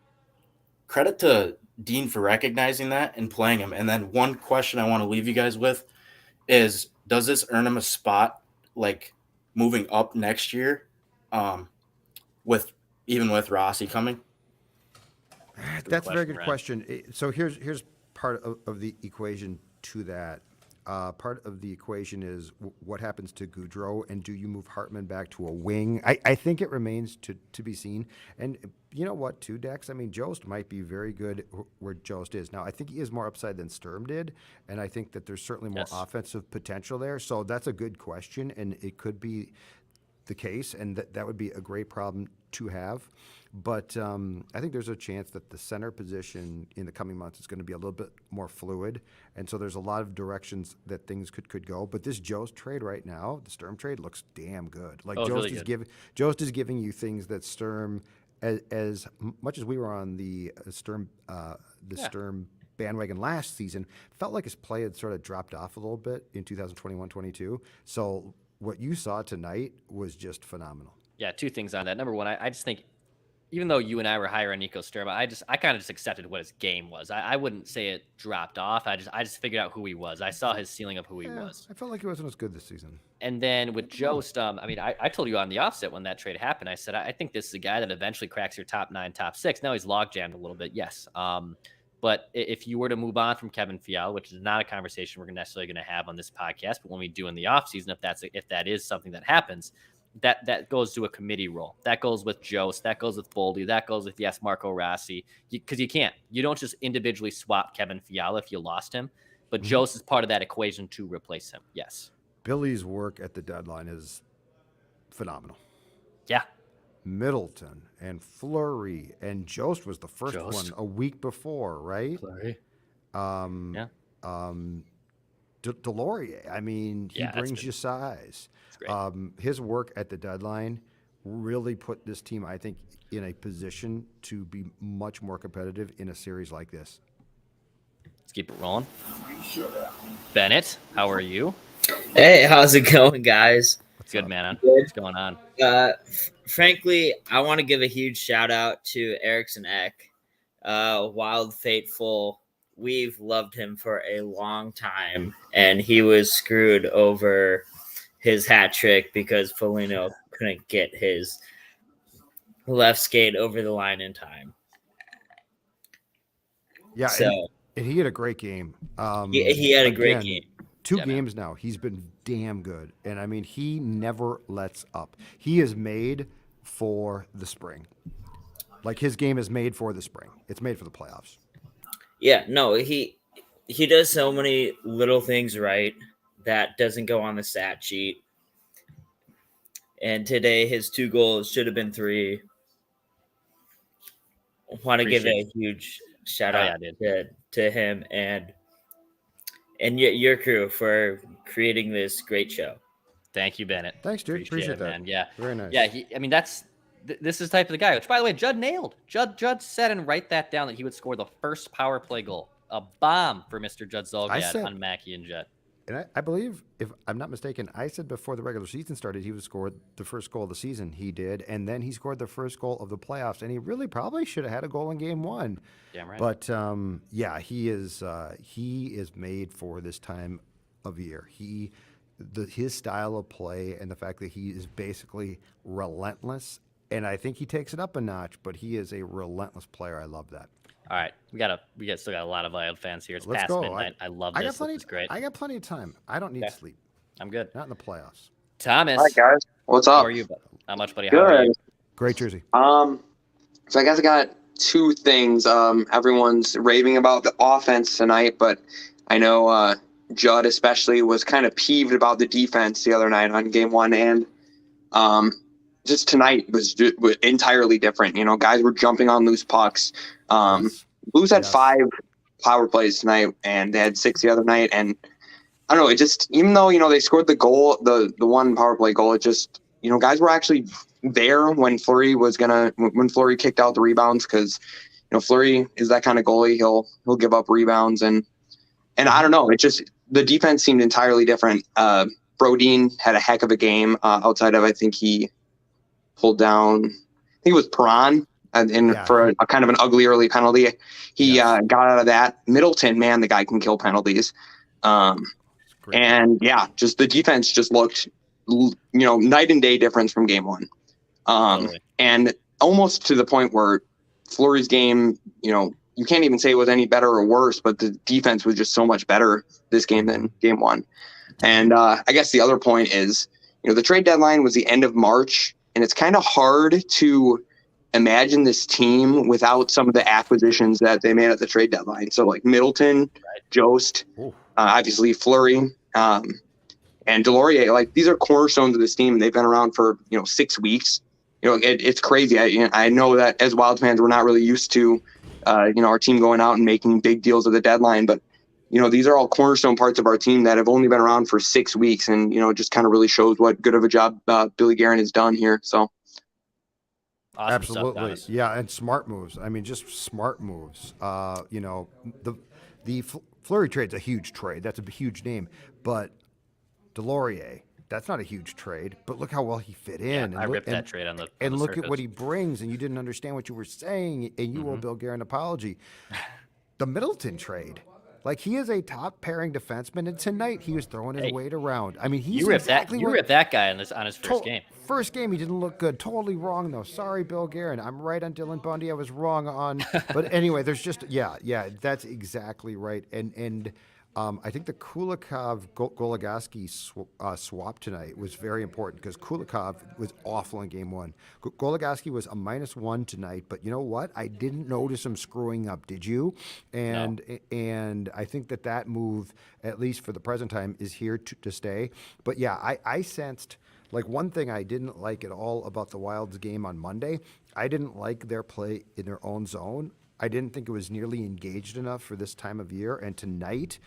credit to Dean for recognizing that and playing him. And then one question I want to leave you guys with is, does this earn him a spot, like, moving up next year, with Rossi coming? That's a very good question. So here's part of the equation to that. Part of the equation is what happens to Goudreau, and do you move Hartman back to a wing? I think it remains to be seen. And you know what, too, Dex? I mean, Jost might be very good where Jost is. Now, I think he has more upside than Sturm did, and I think that there's certainly more offensive potential there. So that's a good question, and it could be the case, and that would be a great problem to have. But I think there's a chance that the center position in the coming months is going to be a little bit more fluid. And so there's a lot of directions that things could go. But this Jost trade right now, the Sturm trade, looks damn good. Like Jost is giving you things that Sturm, as much as we were on the Sturm bandwagon last season, felt like his play had sort of dropped off a little bit in 2021-22. So what you saw tonight was just phenomenal. Yeah, 2 things on that. Number one, I just think, even though you and I were higher on Nico Sturm, I kind of just accepted what his game was. I wouldn't say it dropped off. I just figured out who he was. I saw his ceiling of who he was. I felt like he wasn't as good this season. And then with Jost, I mean, I told you on the offset when that trade happened, I said, I think this is a guy that eventually cracks your top 9, top 6. Now he's log jammed a little bit, yes. But if you were to move on from Kevin Fiala, which is not a conversation we're necessarily going to have on this podcast, but when we do in the offseason, if that is something that happens, that goes to a committee role. That goes with Jost. That goes with Boldy. That goes with, Marco Rossi. Because you don't just individually swap Kevin Fiala if you lost him. But Jost is part of that equation to replace him. Yes. Billy's work at the deadline is phenomenal. Yeah. Middleton and Fleury and Jost was the first one a week before, right? Fleury. Delorier, I mean, he brings you size. His work at the deadline really put this team, I think, in a position to be much more competitive in a series like this. Let's keep it rolling. Bennett, how are you? Hey, how's it going, guys? Good, man. What's going on? Frankly, I want to give a huge shout out to Ericksson Ek. Wild, Fateful. We've loved him for a long time, and he was screwed over his hat trick because Foligno couldn't get his left skate over the line in time. Yeah, so and he had a great game. He had a great game. 2 games now. He's been damn good. And, I mean, he never lets up. He is made for the spring. Like, his game is made for the spring. It's made for the playoffs. Yeah, no, he does so many little things right that doesn't go on the stat sheet. And today his 2 goals should have been 3. I want to give a huge shout out to him and your crew for creating this great show. Thank you, Bennett. Thanks, dude. Appreciate that, man. Yeah, very nice. Yeah, this is the type of the guy. Which, by the way, Judd nailed. Judd said and write that down that he would score the first power play goal. A bomb for Mr. Judd Zolgad on Mackey and Judd. And I believe, if I'm not mistaken, I said before the regular season started, he would score the first goal of the season. He did, and then he scored the first goal of the playoffs, and he really probably should have had a goal in Game 1. Damn right. But he is made for this time of year. His style of play and the fact that he is basically relentless, and I think he takes it up a notch. But he is a relentless player. I love that. All right, we still got a lot of Wild fans here. It's Let's past go. midnight. I love this. This is great. I got plenty of time. I don't need sleep. I'm good. Not in the playoffs. Thomas. Hi guys. What's up? How are you? Not much, buddy. How are you? Great jersey. So I guess I got 2 things. Everyone's raving about the offense tonight, but I know Judd especially was kind of peeved about the defense the other night on Game 1, and just tonight was entirely different. You know, guys were jumping on loose pucks. Blues had 5 power plays tonight, and they had 6 the other night. And I don't know, it just, even though, they scored the goal, the one power play goal, it just, guys were actually there when Fleury kicked out the rebounds, because, Fleury is that kind of goalie. He'll give up rebounds, and I don't know, it just, the defense seemed entirely different. Brodin had a heck of a game outside of, I think he pulled down, I think it was Perron. For a kind of an ugly early penalty, he got out of that. Middleton, man, the guy can kill penalties. Just the defense just looked, night and day difference from Game 1. And almost to the point where Fleury's game, you can't even say it was any better or worse, but the defense was just so much better this game than Game 1. And I guess the other point is, the trade deadline was the end of March, and it's kind of hard to imagine this team without some of the acquisitions that they made at the trade deadline. So like Middleton, Jost, obviously Fleury, and Delorier. Like, these are cornerstones of this team. They've been around for 6 weeks. It's crazy. I know that as Wild fans, we're not really used to our team going out and making big deals at the deadline, but these are all cornerstone parts of our team that have only been around for 6 weeks, and it just kind of really shows what good of a job Billy Guerin has done here. So. Awesome Absolutely. stuff, yeah, and smart moves. I mean, just smart moves. The Fleury trade's a huge trade. That's a huge name. But Delorier, that's not a huge trade. But look how well he fit in. I ripped that trade on the And look surface. at what he brings, and you didn't understand what you were saying, and you owe Bill Guerin an apology. The Middleton trade. Like, he is a top pairing defenseman, and tonight he was throwing his weight around. I mean, he's ripped that guy on his first game. First game, he didn't look good. Totally wrong, though. Sorry, Bill Guerin. I'm right on Dylan Bundy. I was wrong on. But anyway, there's just that's exactly right. And I think the Kulikov Goligoski swap tonight was very important, because Kulikov was awful in Game 1. Goligoski was a -1 tonight, but you know what? I didn't notice him screwing up. Did you? And I think that move, at least for the present time, is here to stay. But yeah, I sensed. Like, one thing I didn't like at all about the Wild's game on Monday, I didn't like their play in their own zone. I didn't think it was nearly engaged enough for this time of year. And tonight,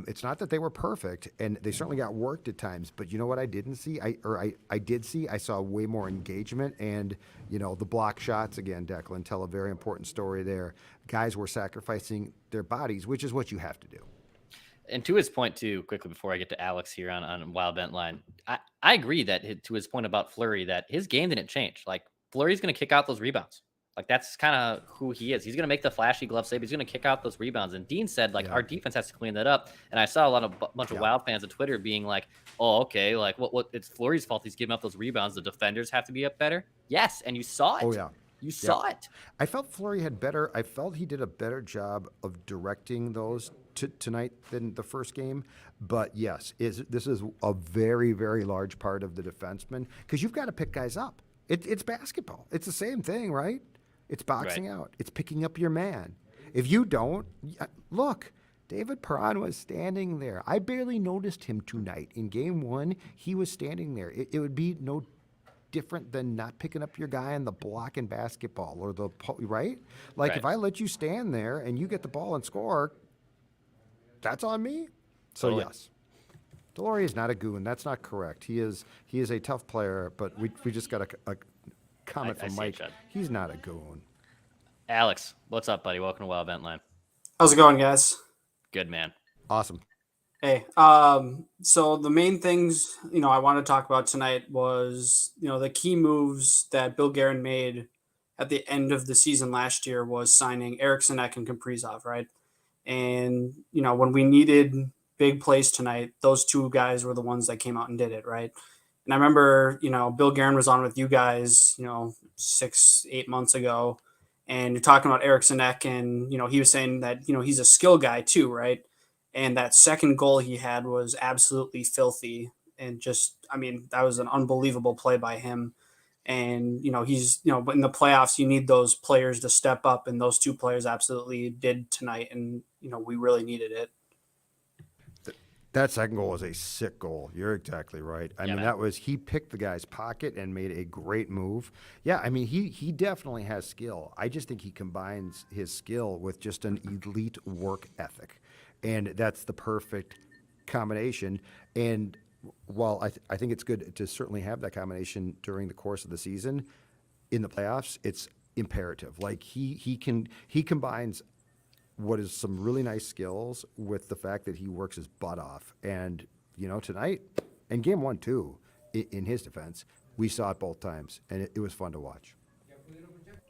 it's not that they were perfect, and they certainly got worked at times. But you know what I didn't see? I did see. I saw way more engagement, and the block shots again. Declan, tell a very important story there. Guys were sacrificing their bodies, which is what you have to do. And to his point, too, quickly before I get to Alex here on Wild Bent Line, I agree that to his point about Fleury, that his game didn't change. Like, Fleury's going to kick out those rebounds. Like, that's kind of who he is. He's going to make the flashy glove save. He's going to kick out those rebounds. And Dean said, our defense has to clean that up. And I saw a bunch of Wild fans on Twitter being like, oh, okay, like, what? It's Fleury's fault he's giving up those rebounds. The defenders have to be up better. Yes, and you saw it. Oh, yeah. You saw it. I felt Fleury I felt he did a better job of directing those tonight than the first game. But yes, this is a very, very large part of the defenseman, because you've got to pick guys up. It's basketball. It's the same thing, right? It's boxing out. It's picking up your man. If you don't, look, David Perron was standing there. I barely noticed him tonight. In game one, he was standing there. It would be no different than not picking up your guy on the block in basketball or right? Like if I let you stand there and you get the ball and score, that's on me. So Totally. yes, Delory is not a goon. That's not correct. He is a tough player, but we just got a comment from Mike. He's not a goon. Alex, what's up, buddy? Welcome to Wild Vent Line. How's it going, guys? Good, man. Awesome. Hey, so the main things, I want to talk about tonight was, the key moves that Bill Guerin made at the end of the season last year was signing Ericksson Ek and Kaprizov, right? And, when we needed big plays tonight, those two guys were the ones that came out and did it, right? And I remember, Bill Guerin was on with you guys, 6-8 months ago, and you're talking about Ericksson Ek, and, he was saying that, he's a skill guy too, right? And that second goal he had was absolutely filthy. And that was an unbelievable play by him. And, he's, but in the playoffs, you need those players to step up. And those two players absolutely did tonight. And, we really needed it. That second goal was a sick goal. You're exactly right. I mean, he picked the guy's pocket and made a great move. Yeah, I mean, he definitely has skill. I just think he combines his skill with just an elite work ethic. And that's the perfect combination. And while I think it's good to certainly have that combination during the course of the season, in the playoffs, it's imperative. Like he combines what is some really nice skills with the fact that he works his butt off. And, tonight, and game one too, in his defense, we saw it both times, and it was fun to watch.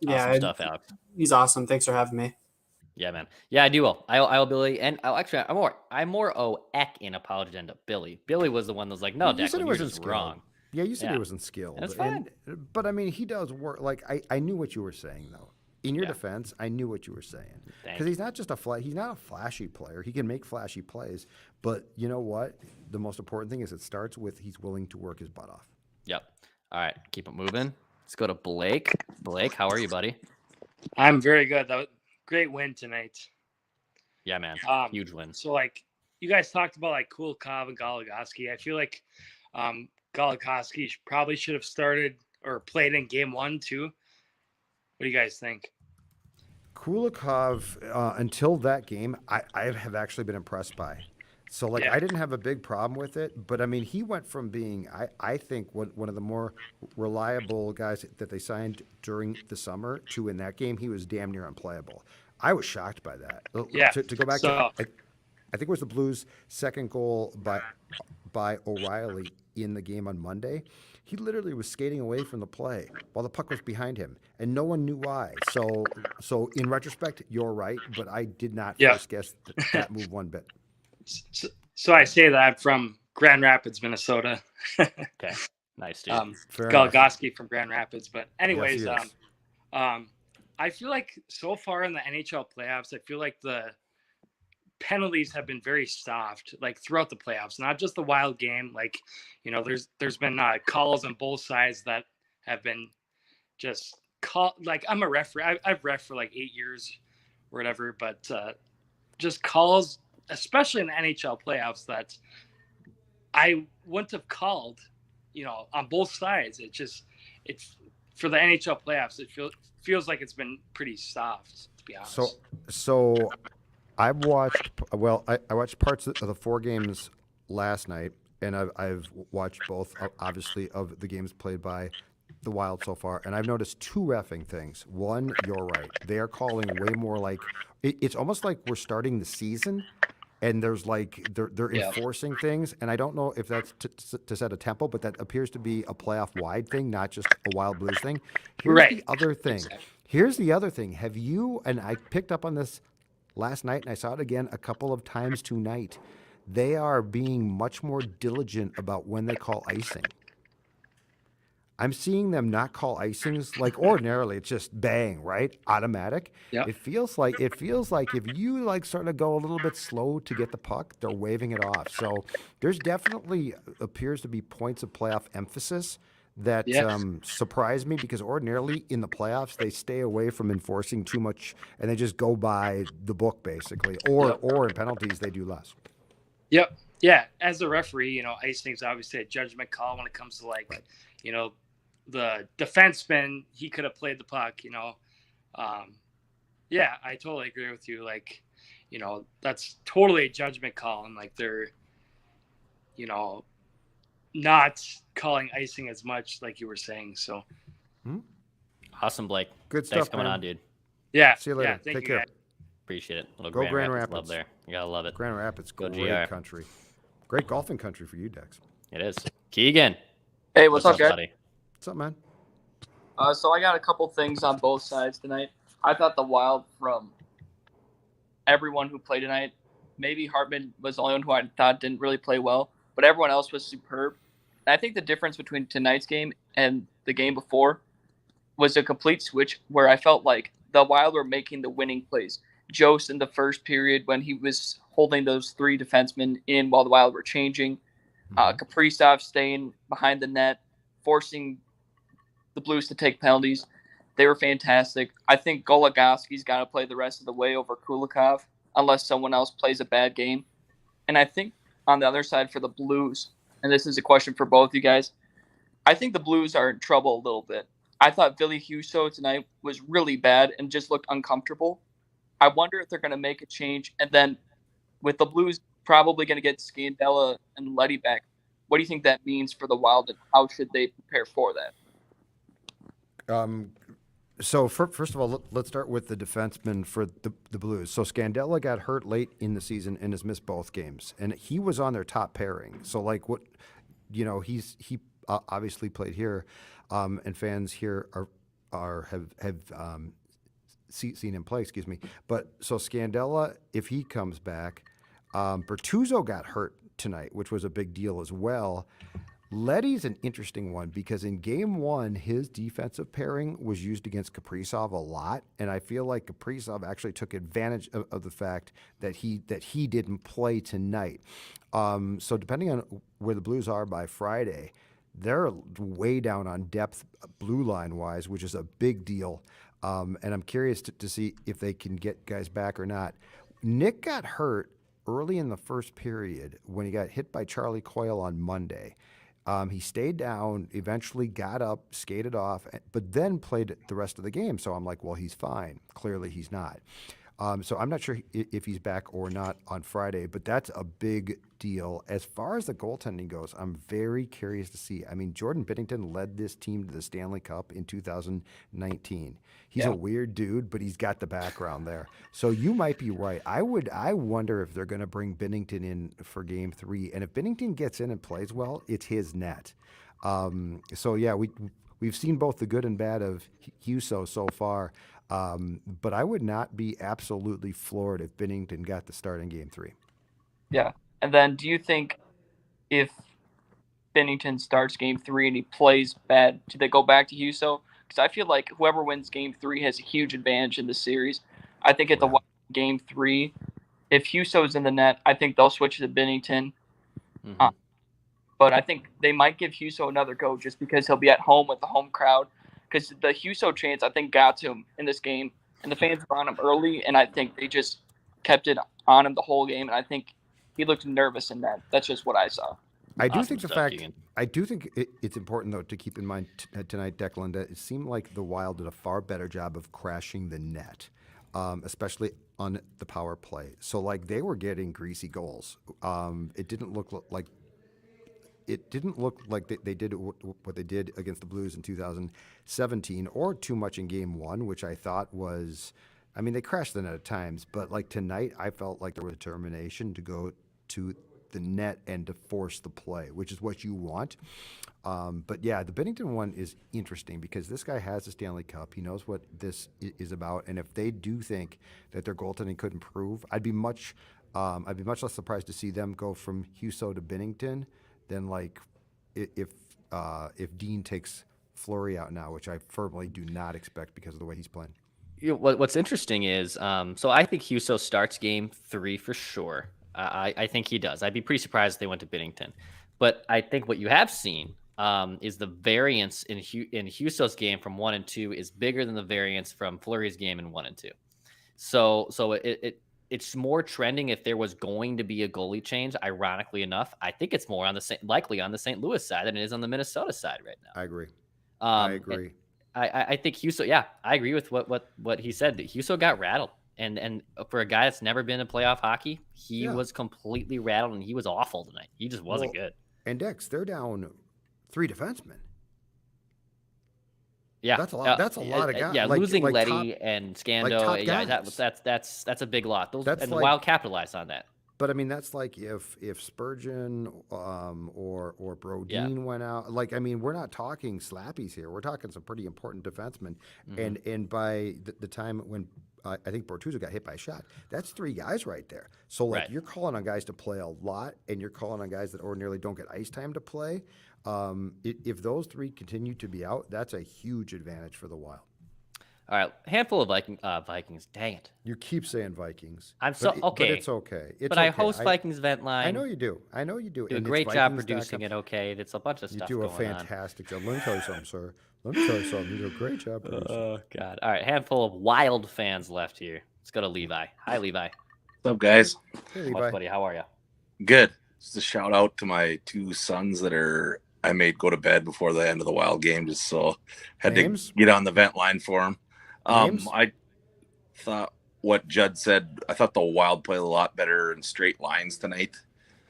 Yeah, awesome stuff, Alex. He's awesome. Thanks for having me. Yeah, man. Yeah, I do well. I'll Billy, and actually, I'm more Ek in apology than to Billy. Billy was the one that was like, no, you said Declan, it you're wasn't just skilled. wrong. Yeah, you said it wasn't skilled. That's fine. But I mean, he does work. Like I knew what you were saying though. In your defense, I knew what you were saying because he's not just he's not a flashy player. He can make flashy plays, but you know what? The most important thing is it starts with he's willing to work his butt off. Yep. All right, keep it moving. Let's go to Blake. Blake, how are you, buddy? I'm very good. That was great win tonight. Yeah, man. Huge win. So, you guys talked about, Kulikov and Goligoski. I feel like Goligoski probably should have started or played in game one, too. What do you guys think? Kulikov, until that game, I have actually been impressed by. So, I didn't have a big problem with it, but, I mean, he went from being, I think, one of the more reliable guys that they signed during the summer to in that game, he was damn near unplayable. I was shocked by that. Yeah. To go back to, I think it was the Blues' second goal by O'Reilly in the game on Monday. He literally was skating away from the play while the puck was behind him, and no one knew why. So in retrospect, you're right, but I did not first guess that move one bit. So I say that I'm from Grand Rapids, Minnesota. Okay, nice, dude. Goligoski from Grand Rapids. But anyways, yes, I feel like so far in the NHL playoffs, I feel like the penalties have been very soft, throughout the playoffs, not just the Wild game. There's been calls on both sides that have been just call. I'm a referee. I've ref for 8 years or whatever, but just calls, especially in the NHL playoffs, that I wouldn't have called, on both sides. It's for the NHL playoffs. It feels like it's been pretty soft, to be honest. So I've watched, I watched parts of the 4 games last night, and I've watched both, obviously, of the games played by the Wild so far, and I've noticed 2 reffing things. One, you're right. They are calling way more it's almost like we're starting the season, and there's they're enforcing things, and I don't know if that's to set a tempo, but that appears to be a playoff-wide thing, not just a Wild Blues thing. Here's the other thing. Exactly. Here's the other thing. Have you, and I picked up on this last night, and I saw it again a couple of times tonight. They are being much more diligent about when they call icing. I'm seeing them not call icings ordinarily. It's just bang, right? Automatic. Yep. It feels like if you sort of go a little bit slow to get the puck, they're waving it off. So there's definitely appears to be points of playoff emphasis that Yeah. surprised me, because ordinarily in the playoffs they stay away from enforcing too much and they just go by the book basically, or in penalties they do less. Yep. Yeah. As a referee, icing is obviously a judgment call when it comes to the defenseman. He could have played the puck. Yeah, I totally agree with you. That's totally a judgment call, and they're, not calling icing as much, like you were saying. So Awesome, Blake. Good Thanks stuff, for coming man. on, dude. Yeah. See you later. Yeah, thank Take you, care. guys. Appreciate it. Little Go Grand Rapids love Rapids. there. You gotta love it. Grand Rapids, Go great GR. country. Great golfing country for you, Dex. It is. Keegan. Hey, what's up, guys? buddy? What's up, man? So I got a couple things on both sides tonight. I thought the Wild, from everyone who played tonight, maybe Hartman was the only one who I thought didn't really play well, but everyone else was superb. And I think the difference between tonight's game and the game before was a complete switch, where I felt like the Wild were making the winning plays. Jost in the first period, when he was holding those three defensemen in while the Wild were changing. Kaprizov staying behind the net, forcing the Blues to take penalties. They were fantastic. I think Goligoski's got to play the rest of the way over Kulikov unless someone else plays a bad game. And I think on the other side for the Blues, and this is a question for both you guys, I think the Blues are in trouble a little bit. I thought Ville Husso tonight was really bad and just looked uncomfortable. I wonder if they're going to make a change. And then with the Blues probably going to get Scandella and Leddy back, what do you think that means for the Wild, and how should they prepare for that? So first of all, let's start with the defenseman for the Blues. So Scandella got hurt late in the season and has missed both games, and he was on their top pairing. So he obviously played here, and fans here have seen him play. Excuse me. But so Scandella, if he comes back, Bertuzzo got hurt tonight, which was a big deal as well. Leddy's an interesting one because in game one, his defensive pairing was used against Kaprizov a lot. And I feel like Kaprizov actually took advantage of the fact that he didn't play tonight. So depending on where the Blues are by Friday, they're way down on depth blue line wise, which is a big deal. And I'm curious to see if they can get guys back or not. Nick got hurt early in the first period when he got hit by Charlie Coyle on Monday. He stayed down, eventually got up, skated off, but then played the rest of the game. So I'm like, well, he's fine. Clearly he's not. So I'm not sure if he's back or not on Friday, but that's a big deal. As far as the goaltending goes, I'm very curious to see. I mean, Jordan Binnington led this team to the Stanley Cup in 2019. He's a weird dude, but he's got the background there. So you might be right. I wonder if they're going to bring Binnington in for Game 3, and if Binnington gets in and plays well, it's his net. So yeah, we've seen both the good and bad of Husso so far. But I would not be absolutely floored if Binnington got the start in Game 3. Yeah. And then do you think if Binnington starts Game 3 and he plays bad, do they go back to Husso? Because I feel like whoever wins Game 3 has a huge advantage in the series. I think at the Game 3, if Husso's in the net, I think they'll switch to Binnington. Mm-hmm. But I think they might give Husso another go just because he'll be at home with the home crowd. Because the Husso chance, I think, got to him in this game. And the fans were on him early, and I think they just kept it on him the whole game. And I think he looked nervous in that. That's just what I saw. I do think it's important, though, to keep in mind tonight, Declan, that it seemed like the Wild did a far better job of crashing the net, especially on the power play. So, they were getting greasy goals. It didn't look like they did what they did against the Blues in 2017 or too much in Game 1, which I thought was, I mean, they crashed the net at times, but tonight I felt like there was determination to go to the net and to force the play, which is what you want. But yeah, the Binnington one is interesting because this guy has a Stanley Cup. He knows what this is about. And if they do think that their goaltending could improve, I'd be much less surprised to see them go from Husso to Binnington than if Dean takes Fleury out now, which I firmly do not expect because of the way he's playing. What's interesting is, so I think Husso starts Game 3 for sure. I think he does. I'd be pretty surprised if they went to Binnington. But I think what you have seen is the variance in Husso's game from 1 and 2 is bigger than the variance from Fleury's game in 1 and 2. So it's more trending if there was going to be a goalie change. Ironically enough, I think it's more likely on the St. Louis side than it is on the Minnesota side right now. I agree. I agree. I think Husso. Yeah, I agree with what he said. Husso got rattled, and for a guy that's never been in playoff hockey, he was completely rattled, and he was awful tonight. He just wasn't good. And Dex, they're down 3 defensemen. Yeah, that's a lot. That's a lot of guys. Yeah, losing Letty and Scando. That's a big lot. The Wild capitalized on that. But I mean, that's like if Spurgeon or Brodin went out. Like, I mean, we're not talking slappies here. We're talking some pretty important defensemen. And by the time when I think Bortuzzo got hit by a shot, that's 3 guys right there. So like you're calling on guys to play a lot, and you're calling on guys that ordinarily don't get ice time to play. If those 3 continue to be out, that's a huge advantage for the Wild. All right, handful of Vikings. Dang it! You keep saying Vikings. I'm so okay. But it's okay. But I host Vikings Vent Line. I know you do. Do a great job producing it. Okay, it's a bunch of stuff. You do a going fantastic job. Let me tell you something, sir. Let me tell you something. You do a great job producing. Oh God! All right, handful of Wild fans left here. Let's go to Levi. Hi, Levi. What's up, guys? Hey, Levi. What's, buddy? How are you? Good. Just a shout out to my 2 sons that I made go to bed before the end of the Wild game, just so had to get on the vent line for them. I thought what Judd said. I thought the Wild played a lot better in straight lines tonight.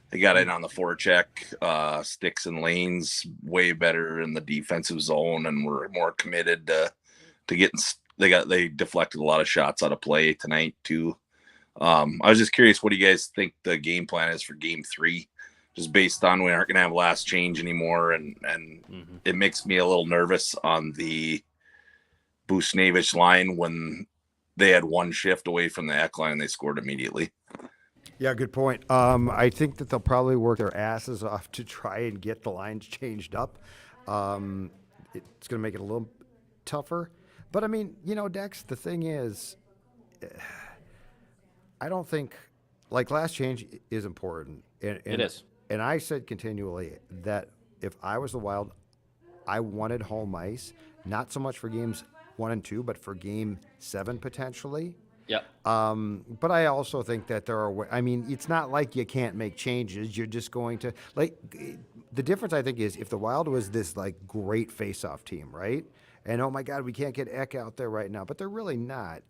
They got in on the forecheck, sticks and lanes way better in the defensive zone, and were more committed to getting. They deflected a lot of shots out of play tonight too. I was just curious, what do you guys think the game plan is for Game 3? Just based on we aren't going to have last change anymore, and it makes me a little nervous on the Busnevich line when they had 1 shift away from the Ek line. They scored immediately. Yeah, good point. I think that they'll probably work their asses off to try and get the lines changed up. It's going to make it a little tougher. But, I mean, Dex, the thing is, I don't think, like, last change is important. And it is. And I said continually that if I was the Wild, I wanted home ice, not so much for games 1 and 2, but for Game 7 potentially. Yep. But I also think that there are. I mean, it's not like you can't make changes. You're just going to the difference. I think is if the Wild was this like great face-off team, right? And oh my God, we can't get Ek out there right now, but they're really not.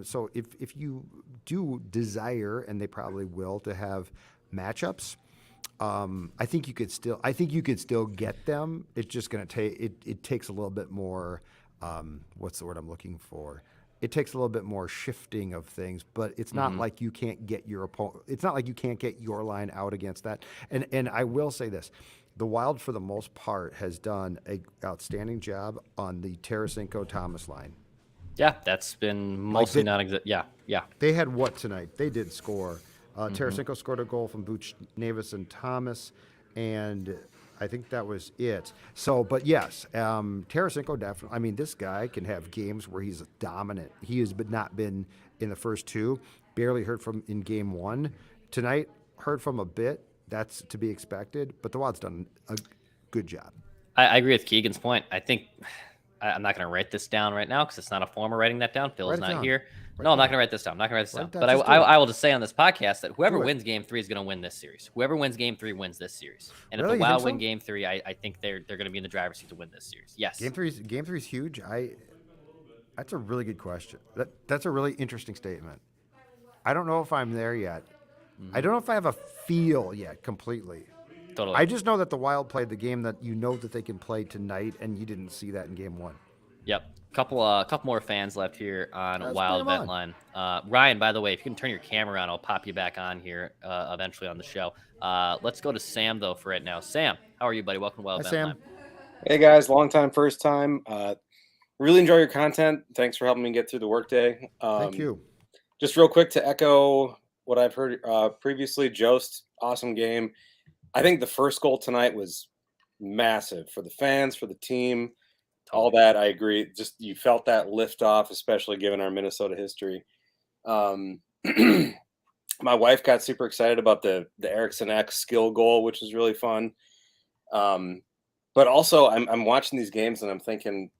So if you do desire, and they probably will, to have matchups. I think you could still get them. It's just going to take. It takes a little bit more. What's the word I'm looking for? It takes a little bit more shifting of things, but it's not like you can't get your opponent. It's not like you can't get your line out against that. And I will say this: the Wild, for the most part, has done an outstanding job on the Tarasenko Thomas line. Yeah, that's been mostly non-existent. Yeah. They had what tonight? They did score. Tarasenko scored a goal from Buchnevich and Thomas, and I think that was it. So, but yes, Tarasenko definitely. I mean, this guy can have games where he's dominant. He has not been in the first 2. Barely heard from in Game 1. Tonight, heard from a bit. That's to be expected. But the Wild's done a good job. I agree with Keegan's point. I think I'm not going to write this down right now because it's not a form of writing that down. Phil's not here. No, I'm not going to write this down. But I will just say on this podcast that whoever wins Game 3 is going to win this series. Whoever wins Game 3 wins this series. And if the Wild win Game 3, I think they're going to be in the driver's seat to win this series. Yes. Game 3 is huge. That's a really good question. That's a really interesting statement. I don't know if I'm there yet. I don't know if I have a feel yet completely. Totally. I just know that the Wild played the game that that they can play tonight, and you didn't see that in Game 1. Yep. Couple more fans left here on Wild Vent Line. Ryan, by the way, if you can turn your camera on, I'll pop you back on here eventually on the show. Let's go to Sam, though, for right now. Sam, how are you, buddy? Welcome to Wild Vent Line. Hey, guys. Long time, first time. Really enjoy your content. Thanks for helping me get through the workday. Thank you. Just real quick to echo what I've heard previously, Jost, awesome game. I think the first goal tonight was massive for the fans, for the team. All that, I agree. Just you felt that lift off, especially given our Minnesota history. My wife got super excited about the Ericksson Ek skill goal, which was really fun. But also, I'm watching these games and I'm thinking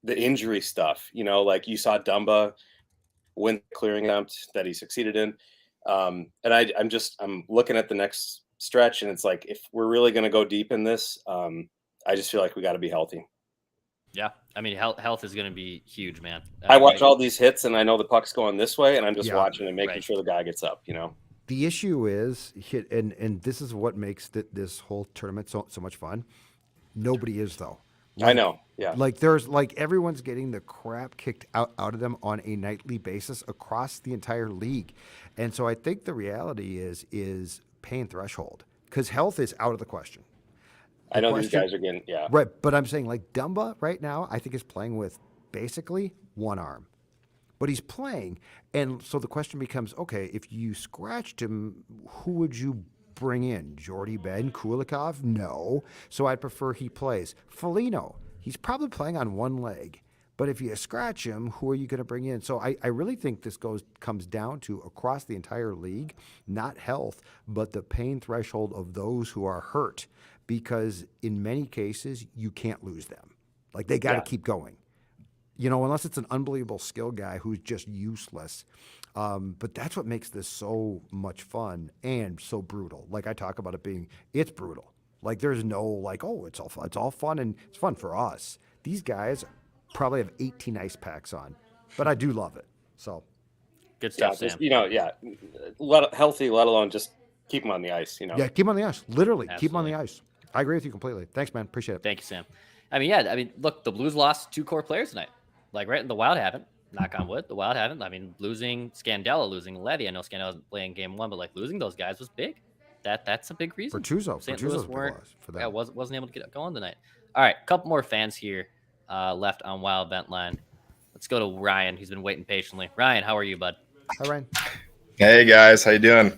the injury stuff. You know, like you saw Dumba win the clearing attempt that he succeeded in, and I'm looking at the next stretch, and it's like if we're really going to go deep in this, I just feel like we got to be healthy. Yeah, I mean, health is going to be huge, man. I watch all these hits, and I know the puck's going this way, and I'm just watching and making sure the guy gets up. You know. The issue is, and this is what makes this whole tournament so much fun. Nobody is, though. I know, yeah. Like everyone's getting the crap kicked out of them on a nightly basis across the entire league. And so I think the reality is pain threshold, because health is out of the question. I know these guys are getting, yeah. Right, but I'm saying like Dumba right now, I think is playing with basically one arm. But he's playing, and so the question becomes, okay, if you scratched him, who would you bring in? Jordy Ben, Kulikov? No. So I'd prefer he plays. Foligno, he's probably playing on one leg. But if you scratch him, who are you going to bring in? So I really think this comes down to across the entire league, not health, but the pain threshold of those who are hurt. Because in many cases, you can't lose them. Like they got to keep going. You know, unless it's an unbelievable skill guy who's just useless. But that's what makes this so much fun and so brutal. Like I talk about it's brutal. Like there's no like, oh, it's all fun and it's fun for us. These guys probably have 18 ice packs on, but I do love it. So good stuff, Sam. Healthy, let alone just keep them on the ice. You know. Yeah, keep them on the ice. Literally, keep them on the ice. I agree with you completely. Thanks, man. Appreciate it. Thank you, Sam. I mean, look, the Blues lost 2 core players tonight. Like, right? The Wild haven't. Knock on wood. The Wild haven't. I mean, losing Scandella, losing Leddy. I know Scandella was playing game 1, but like losing those guys was big. That's a big reason. Bertuzzo. St. Bertuzzo's Louis weren't. For that. Yeah, wasn't able to get going tonight. All right, a couple more fans here left on Wild Vent Line. Let's go to Ryan. He's been waiting patiently. Ryan, how are you, bud? Hi, Ryan. Hey guys, how you doing?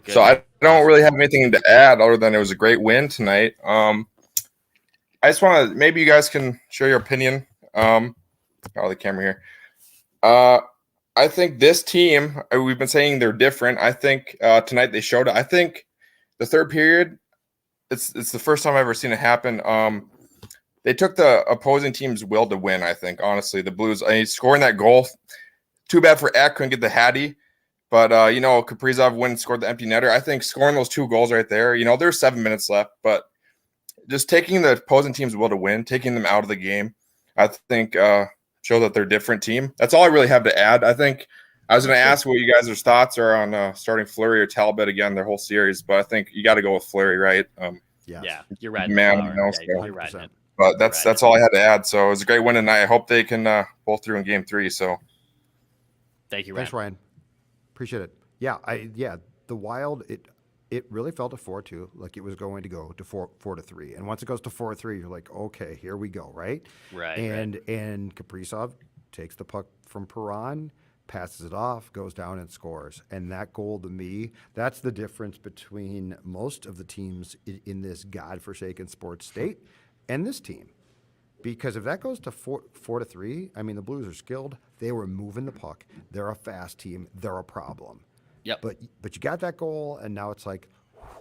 Good. So I don't really have anything to add other than it was a great win tonight. I just want to, maybe you guys can share your opinion. The camera here. I think this team, we've been saying they're different. I think tonight they showed it. I think the third period, it's the first time I've ever seen it happen. They took the opposing team's will to win, I think, honestly. The Blues, scoring that goal, too bad for Ek, couldn't get the Hattie. But, Kaprizov went and scored the empty netter. I think scoring those 2 goals right there, there's 7 minutes left, but just taking the opposing team's will to win, taking them out of the game, I think show that they're a different team. That's all I really have to add. I think I was going to ask what you guys' thoughts are on starting Fleury or Talbot again, their whole series, but I think you got to go with Fleury, right? Yeah, you're right. You're right. But that's all I had to add. So it was a great win tonight. I hope they can pull through in game 3. So thank you, Ryan. Thanks, Ryan. Appreciate it. Yeah, the Wild, it really felt a 4-2, like it was going to go to 4-3. And once it goes to 4-3, you're like, okay, here we go, right? Right. And Kaprizov takes the puck from Perron, passes it off, goes down and scores. And that goal, to me, that's the difference between most of the teams in this godforsaken sports state and this team. Because if that goes to 4-3, I mean, the Blues are skilled. They were moving the puck. They're a fast team. They're a problem. Yep. But you got that goal, and now it's like,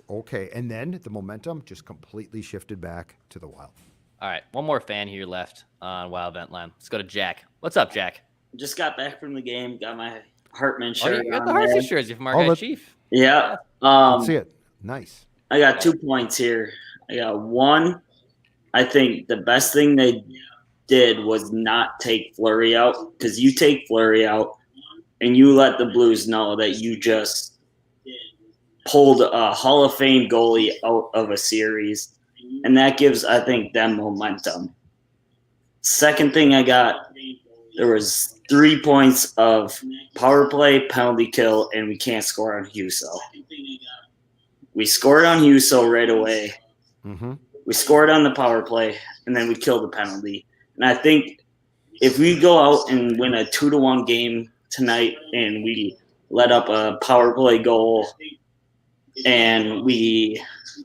okay. And then the momentum just completely shifted back to the Wild. All right, one more fan here left on Wild Vent Line. Let's go to Jack. What's up, Jack? Just got back from the game. Got my Hartman shirt. You got the Hartman jersey from our guy Chief. Yeah. Let's see it. Nice. I got 2 points here. I got 1. I think the best thing they did was not take Fleury out, because you take Fleury out and you let the Blues know that you just pulled a Hall of Fame goalie out of a series, and that gives, I think, them momentum. Second thing I got, there was 3 points of power play, penalty kill, and we can't score on Husso. We scored on Husso right away. Mm-hmm. We scored on the power play, and then we killed the penalty. And I think if we go out and win a 2-1 game tonight and we let up a power play goal and we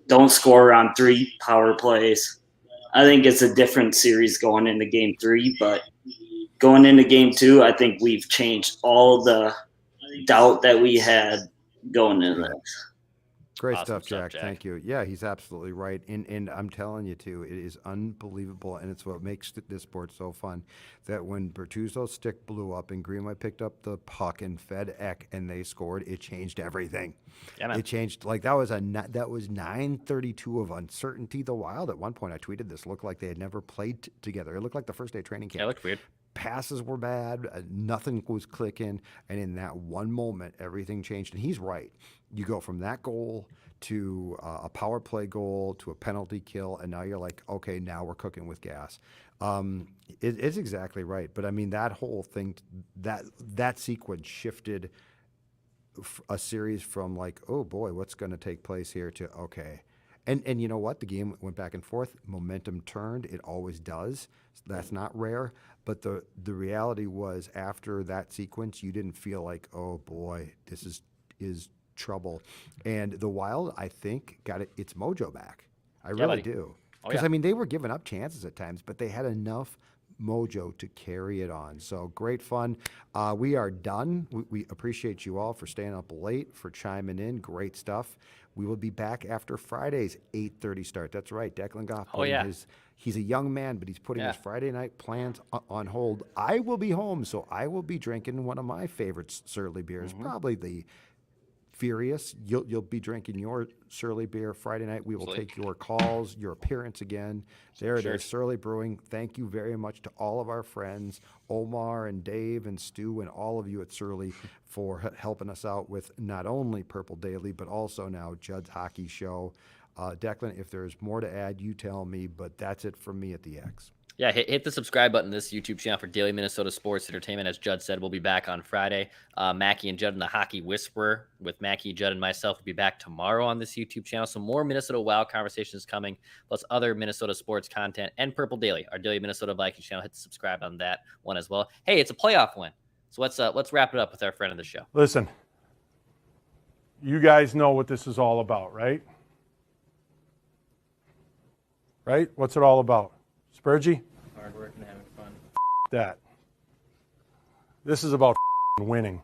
don't score on 3 power plays, I think it's a different series going into game 3. But going into game 2, I think we've changed all the doubt that we had going into this. Great Awesome stuff, Jack. Thank you. Yeah, he's absolutely right. And I'm telling you, too, it is unbelievable, and it's what makes this sport so fun, that when Bertuzzo's stick blew up and Greenway picked up the puck and fed Ek and they scored, it changed everything. Yeah, man. It changed. Like, that was 9:32 of uncertainty. The Wild, at one point, I tweeted this, looked like they had never played together. It looked like the first day of training camp. Yeah, it looked weird. Passes were bad. Nothing was clicking. And in that one moment, everything changed. And he's right. You go from that goal to a power play goal to a penalty kill. And now you're like, okay, now we're cooking with gas. It's exactly right. But I mean, that whole thing, that sequence shifted a series from like, oh boy, what's going to take place here, to okay. And you know what? The game went back and forth. Momentum turned. It always does. That's not rare. But the reality was, after that sequence, you didn't feel like, oh boy, this is trouble. And the Wild, I think, got its mojo back. I really do. Because, I mean, they were giving up chances at times, but they had enough mojo to carry it on. So great fun. We are done. We appreciate you all for staying up late, for chiming in. Great stuff. We will be back after Friday's 8:30 start. That's right. Declan Goff. He's a young man, but he's putting his Friday night plans on hold. I will be home, so I will be drinking one of my favorite Surly beers, probably the Furious. You'll be drinking your Surly beer Friday night. We will take your calls, your appearance again. There it is, Surly Brewing. Thank you very much to all of our friends, Omar and Dave and Stu and all of you at Surly, for helping us out with not only Purple Daily, but also now Judd's Hockey Show. Declan, if there's more to add, you tell me, but that's it from me at the X. Yeah, hit the subscribe button to this YouTube channel for daily Minnesota sports entertainment. As Judd said, we'll be back on Friday. Mackie and Judd and the Hockey Whisperer with Mackie, Judd, and myself will be back tomorrow on this YouTube channel. So more Minnesota Wild conversations coming, plus other Minnesota sports content, and Purple Daily, our daily Minnesota Vikings channel. Hit the subscribe on that one as well. Hey, it's a playoff win. So let's wrap it up with our friend of the show. Listen, you guys know what this is all about, right? Right? What's it all about? Spurgey? Hard work and having fun. That. This is about winning.